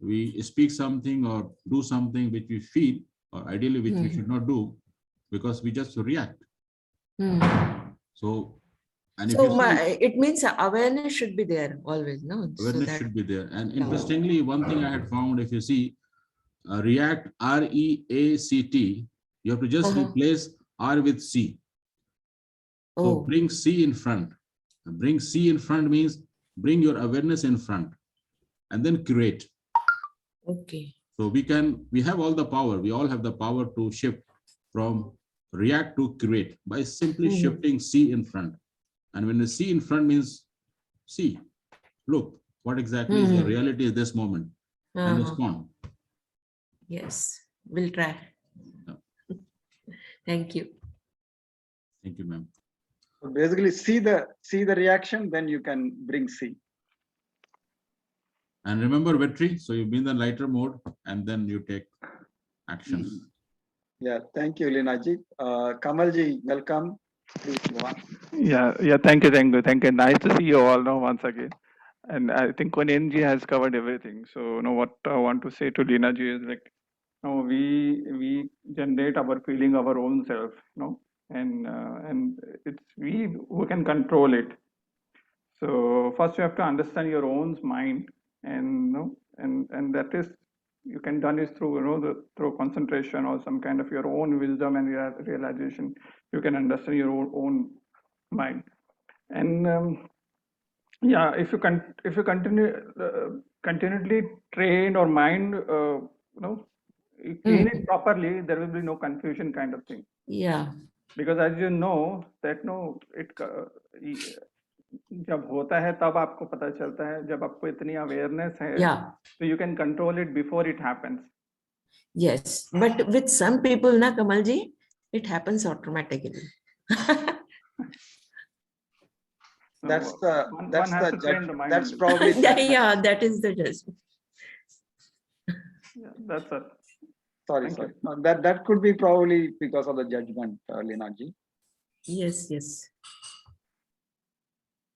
we speak something or do something which we feel, or ideally which we should not do, because we just react. So, and if you see, it means awareness should be there always, no? Awareness should be there. And interestingly, one thing I had found, if you see, react, R-E-A-C-T, you have to just replace R with C. So bring C in front. Bring C in front means bring your awareness in front and then create. Okay. So we have all the power. We all have the power to shift from react to create by simply shifting C in front. And when the C in front means, see, look, what exactly is the reality at this moment, and respond. Yes, we'll try. Thank you. Thank you, ma'am. So basically, see the reaction, then you can bring C. And remember Vetri, so you be in the lighter mode and then you take actions. Yeah, thank you, Leena ji. Kamal ji, welcome. Please go on. Yeah, thank you. Nice to see you all now once again. And I think Kunen ji has covered everything. So, what I want to say to Leena ji is like, we generate our feeling our own self, and it's we who can control it. So first you have to understand your own mind, and and that is you can done is through through concentration or some kind of your own wisdom and realization. You can understand your own mind, and yeah, if you continually train or mind, clean it properly, there will be no confusion kind of thing. Yeah. Because as you know that जब होता है तब आपको पता चलता है, जब आपको इतनी awareness है, so you can control it before it happens. Yes, but with some people, na Kamalji, it happens automatically. That's one has to train the mind. That's probably yeah, that is the judgment. Yeah, that's it. Sorry. No, that could be probably because of the judgment, Leena ji. Yes.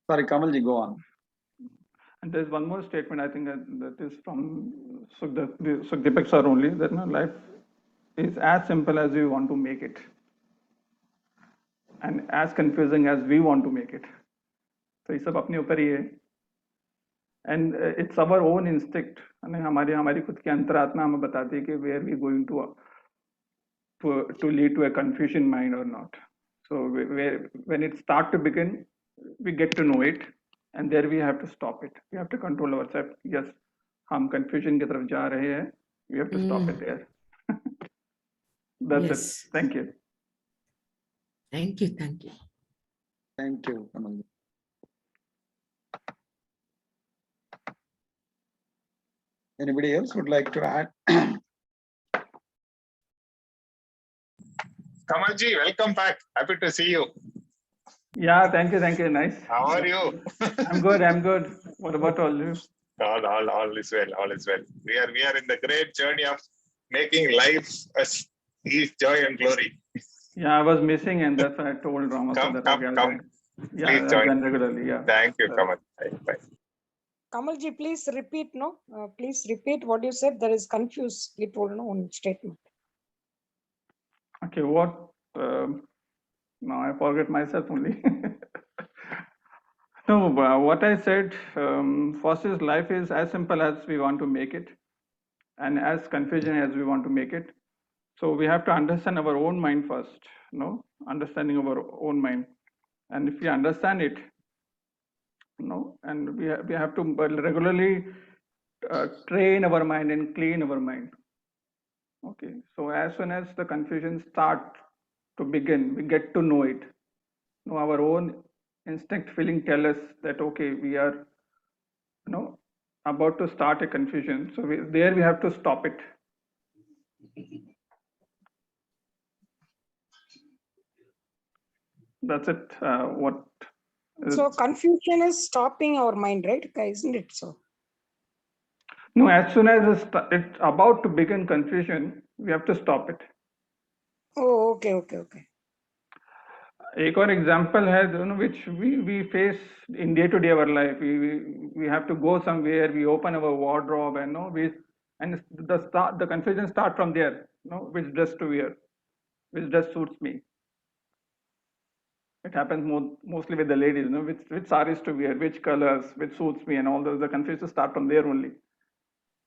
Sorry, Kamal ji, go on. And there's one more statement, I think that is from Sukhdeep sir only, that life is as simple as you want to make it. and as confusing as we want to make it. तो ये सब अपने ऊपर ही है. And it's our own instinct. हमारी खुद की अंतरात्मा हमें बताती है कि where we going to lead to a confusion mind or not. So when it start to begin, we get to know it, and there we have to stop it. We have to control ourselves. Yes, हम confusion की तरफ जा रहे हैं. We have to stop it there. That's it. Yes. Thank you. Thank you. Thank you. Thank you, Kamal. Anybody else would like to add? Kamalji, welcome back. Happy to see you. Yeah, thank you. Nice. How are you? I'm good. What about all you? All is well. All is well. We are in the great journey of making life as ease, joy, and glory. Yeah, I was missing, and that's why I told Rama. Come. Yeah, Please I'll join. join regularly. Yeah. Thank you, Kamal. Bye. Kamalji, please repeat, please repeat what you said. There is confused. You told no one statement. Okay, what? Now I forget myself only. No, what I said first is life is as simple as we want to make it, and as confusing as we want to make it. So we have to understand our own mind first. Understanding our own mind, and if we understand it, and we have to regularly train our mind and clean our mind. Okay, so as soon as the confusion start to begin, we get to know it. Our own instinct feeling tell us that okay, we are about to start a confusion. So we have to stop it. That's it. So confusion is stopping our mind, right? Isn't it so? No, as soon as it's about to begin confusion, we have to stop it. Oh, okay. एक और example है, which we face in day-to-day our life. We have to go somewhere. We open our wardrobe and the confusion start from there. Which dress to wear, which dress suits me. It happens mostly with the ladies. Which sarees to wear, which colors, which suits me, and all those. The confusion start from there only.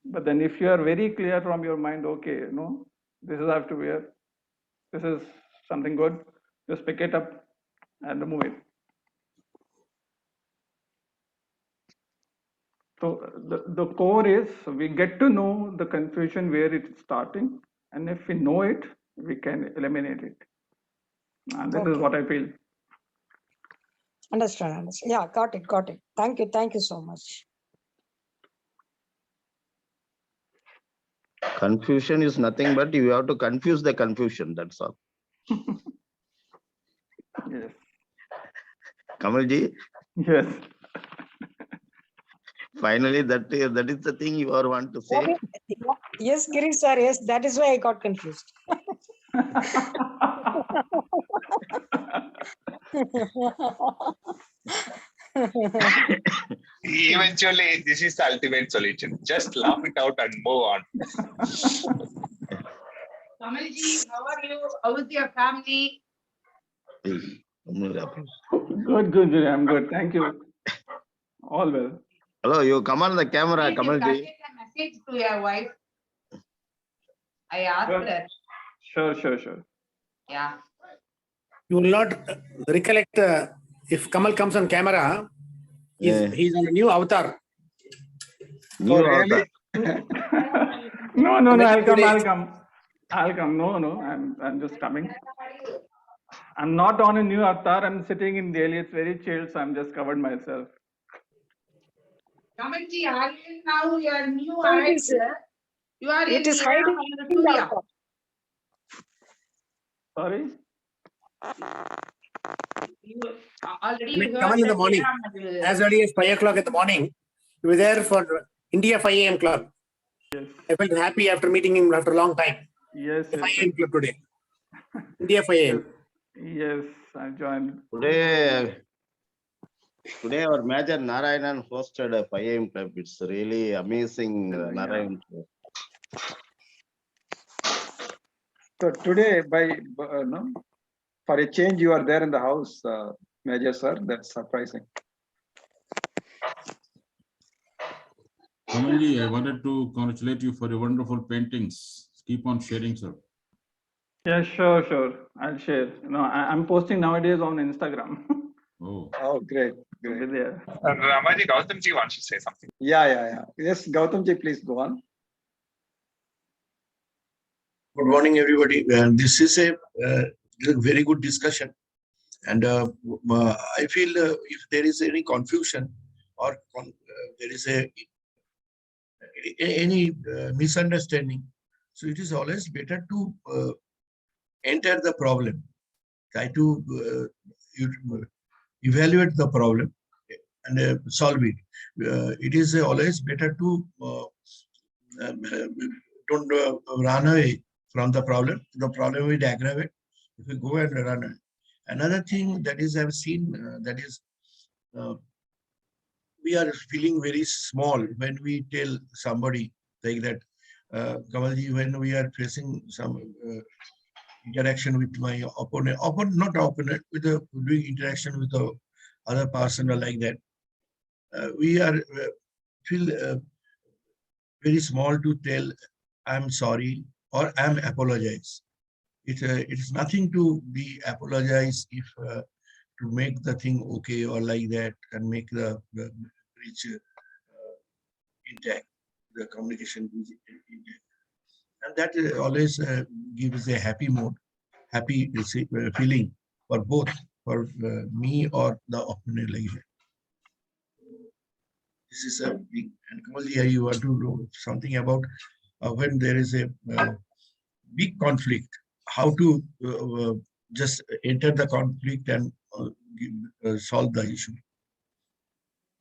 But then if you are very clear from your mind, okay, this is I have to wear. This is something good. Just pick it up and move it. So the core is we get to know the confusion where it's starting, and if we know it, we can eliminate it. And this is what I feel. Understand. Yeah, got it. Thank you so much. Confusion is nothing but you have to confuse the confusion. That's all. Yes. Kamalji. Yes. Finally, that is the thing you are want to say. Yes, Girish sir. Yes, that is why I got confused. Eventually, this is the ultimate solution. Just laugh it out and move on. Kamalji, how are you? How is your family? Good. I'm good. Thank you. All well. Hello, you come on the camera, Please, you Kamalji. convey a message to your wife. I asked her. Sure. Yeah. You will not recollect if Kamal comes on camera. He's on a new avatar. New avatar. No. I'll come. No. I'm just coming. I'm not on a new avatar. I'm sitting in Delhi. It's very chill, so I'm just covered myself. Kamalji, are you now your new actor? You are It is hiding. Sorry? Kamal in the morning, as early as 5 o'clock in the morning, you were there for India 5 a.m. club. Yes. I felt happy after meeting him after a long time. Yes. 5 a.m. club today. India 5 a.m. Yes, I joined. Today our Major Narayanan hosted a 5 a.m. club. It's really amazing, Narayan. So today by For a change, you are there in the house, Major sir. That's surprising. Kamalji, I wanted to congratulate you for your wonderful paintings. Keep on sharing, sir. Yeah, sure. I'll share. I'm posting nowadays on Instagram. Oh, great. So be there. Ramaji, Gautamji wants to say something. Yeah. Yes, Gautamji, please go on. Good morning, everybody. This is a very good discussion. And I feel if there is any confusion or there is any misunderstanding, so it is always better to enter the problem, try to evaluate the problem and solve it. It is always better to don't run away from the problem. The problem will aggravate if you go and run away. Another thing that is I've seen that is we are feeling very small when we tell somebody like that. Kamalji, when we are facing some interaction with my opponent, not opponent, with doing interaction with the other person or like that, we are feel very small to tell I'm sorry or I'm apologize. It's nothing to be apologize if to make the thing okay or like that and make the bridge intact, the communication intact. And that always gives a happy mood, happy feeling for both, for me or the opponent like that. This is a big, and Kamalji, you want to know something about when there is a big conflict, how to just enter the conflict and solve the issue.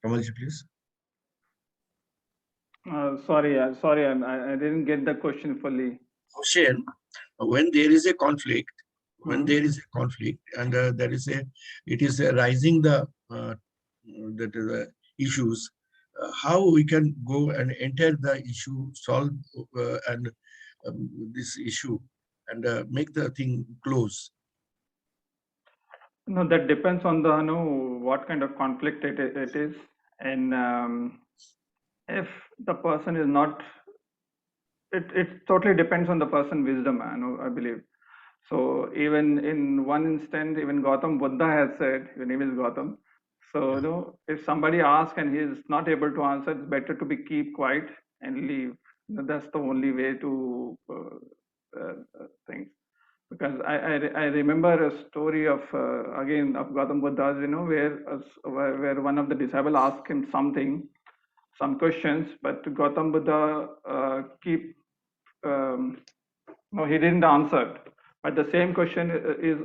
Kamalji, please. Sorry, I didn't get the question fully. Question: when there is a conflict, and there is it is rising the issues, how we can go and enter the issue, solve and this issue and make the thing close. No, that depends on the what kind of conflict it is, and if the person is not, it totally depends on the person wisdom. I believe. So even in one instant, even Gautam Buddha has said, your name is Gautam. So if somebody asks and he is not able to answer, it's better to keep quiet and leave. That's the only way to things. Because I remember a story of again of Gautam Buddha, where one of the disciples asked him some questions, but Gautam Buddha he didn't answer. But the same question is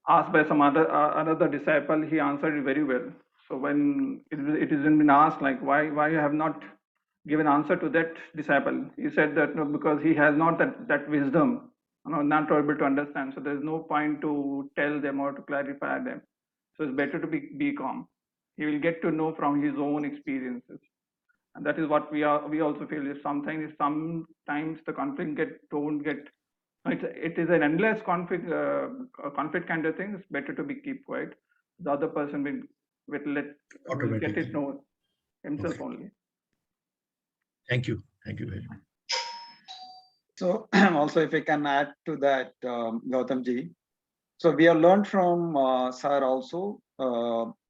asked by some another disciple, he answered it very well. So when it isn't been asked, like why you have not given answer to that disciple, he said that no, because he has not that wisdom, not able to understand. So there's no point to tell them or to clarify them. So it's better to be calm. He will get to know from his own experiences, and that is what we also feel is sometimes the conflict don't get. It is an endless conflict kind of thing. It's better to keep quiet. The other person will get it known himself only. Thank you very much. So also, if I can add to that, Gautamji. So we have learned from Sir also,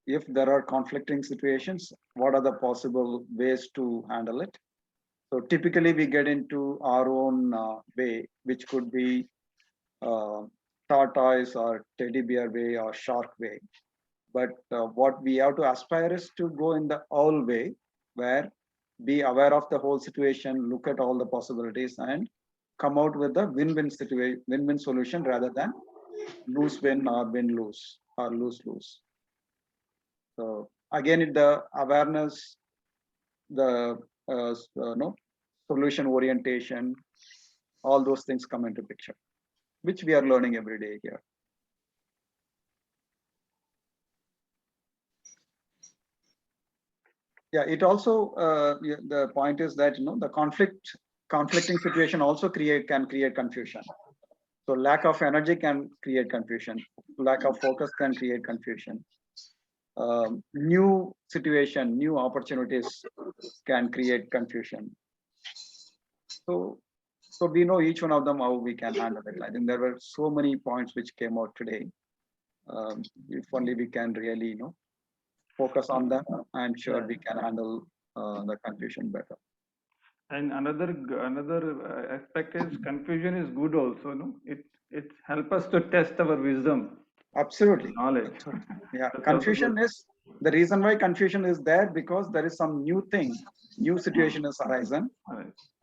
if there are conflicting situations, what are the possible ways to handle it? So typically we get into our own way, which could be tortoise or teddy bear way or shark way. But what we have to aspire is to go in the owl way, where be aware of the whole situation, look at all the possibilities and come out with a win-win situation, win-win solution rather than lose-win or win-lose or lose-lose. So again, the awareness, the solution orientation, all those things come into picture, which we are learning every day here. Yeah, it also the point is that the conflicting situation also can create confusion. So lack of energy can create confusion. Lack of focus can create confusion. New situation, new opportunities can create confusion. So we know each one of them how we can handle it. I think there were so many points which came out today. If only we can really, focus on them, I'm sure we can handle the confusion better. And another aspect is confusion is good also. No, it help us to test our wisdom. Absolutely. Knowledge. Absolutely. Yeah. That's also Confusion good. is the reason why confusion is there, because there is some new thing, new situation is arisen,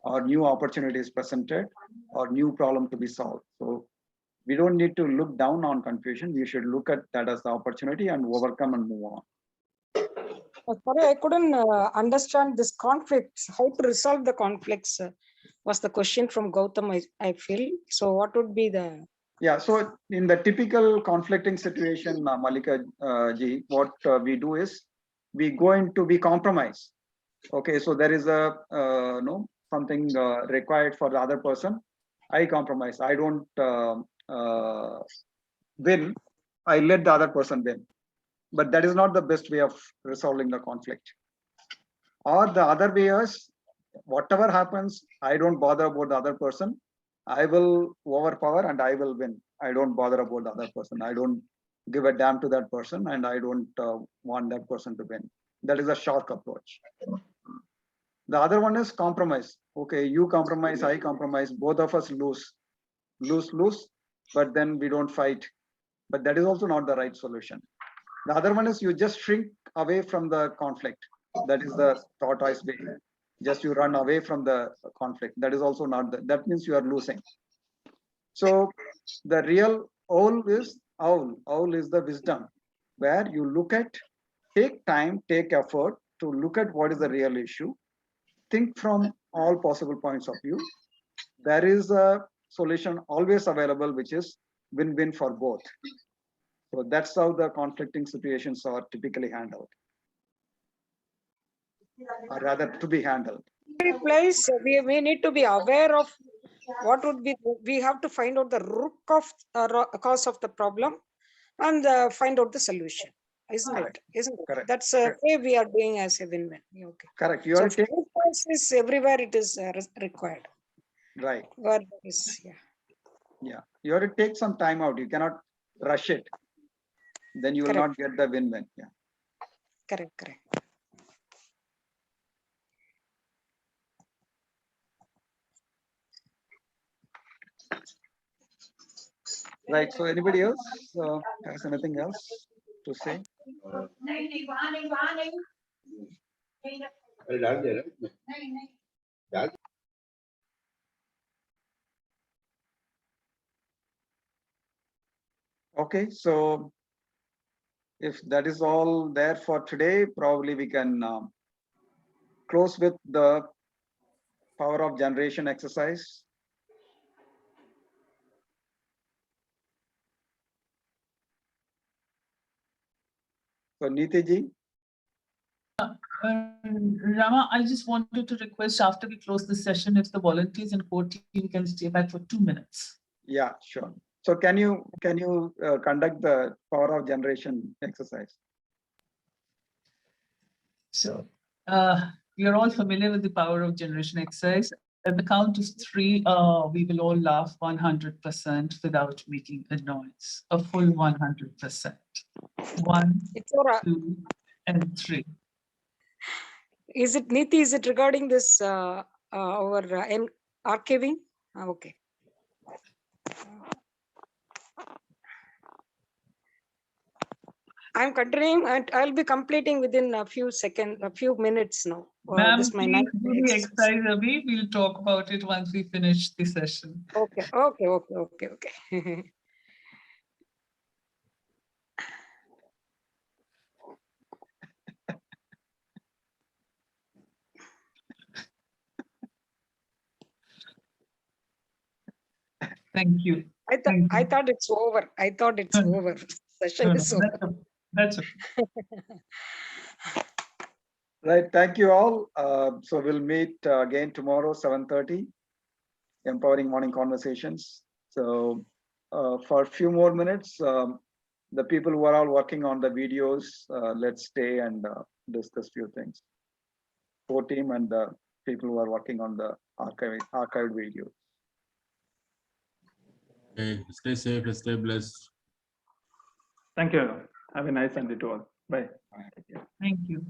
or new opportunities presented, or new problem to be solved. So we don't need to look down on confusion. We should look at that as the opportunity and overcome and move on. Sorry, I couldn't understand this conflicts. How to resolve the conflicts was the question from Gautam, I feel. So what would be the... Yeah, so in the typical conflicting situation, Malika ji, what we do is we compromise. Okay, so there is a something required for the other person. I compromise. I don't win. I let the other person win. But that is not the best way of resolving the conflict. Or the other way is, whatever happens, I don't bother about the other person. I will overpower and I will win. I don't bother about the other person. I don't give a damn to that person, and I don't want that person to win. That is a shark approach. The other one is compromise. Okay, you compromise, I compromise, both of us lose. Lose, but then we don't fight. But that is also not the right solution. The other one is you just shrink away from the conflict. That is the tortoise way. Just you run away from the conflict. That is also not that means you are losing. So the real owl is owl. Owl is the wisdom, where you look at, take time, take effort to look at what is the real issue. Think from all possible points of view. There is a solution always available, which is win-win for both. So that's how the conflicting situations are typically handled, or rather to be handled. Place we need to be aware of what would be. We have to find out the root of cause of the problem and find out the solution. Isn't it? Isn't it? Correct. That's a way we are doing as a win-win. Okay. Correct. You So have to take, focus is everywhere it is required. right. Where is, yeah. Yeah. You have to take some time out. You cannot rush it. Then you will not get the win-win. Yeah. Correct. Right. So anybody else has anything else to say? Okay. So if that is all there for today, probably we can close with the power of generation exercise. So Niti ji. Rama, I just wanted to request after we close the session, if the volunteers and core team can stay back for 2 minutes. Yeah, sure. So can you conduct the power of generation exercise? So you're all familiar with the power of generation exercise. At the count of 3, we will all laugh 100% without making a noise. A full 100%. 1, 2, and 3. Is it Niti? Is it regarding this our archiving? Okay. I'm continuing, and I'll be completing within a few minutes now. Ma'am, This is my please 9th do the exercise away. We'll talk about it once we finish the session. Okay. Thank you. I thought it's over. Session is over. That's okay. Right. Thank you all. So we'll meet again tomorrow, 7:30. Empowering Morning Conversations. So for a few more minutes, the people who are all working on the videos, let's stay and discuss few things. Core team and the people who are working on the archived video. Okay, stay safe, stay blessed. Thank you. Have a nice Sunday to all. Bye. Thank you.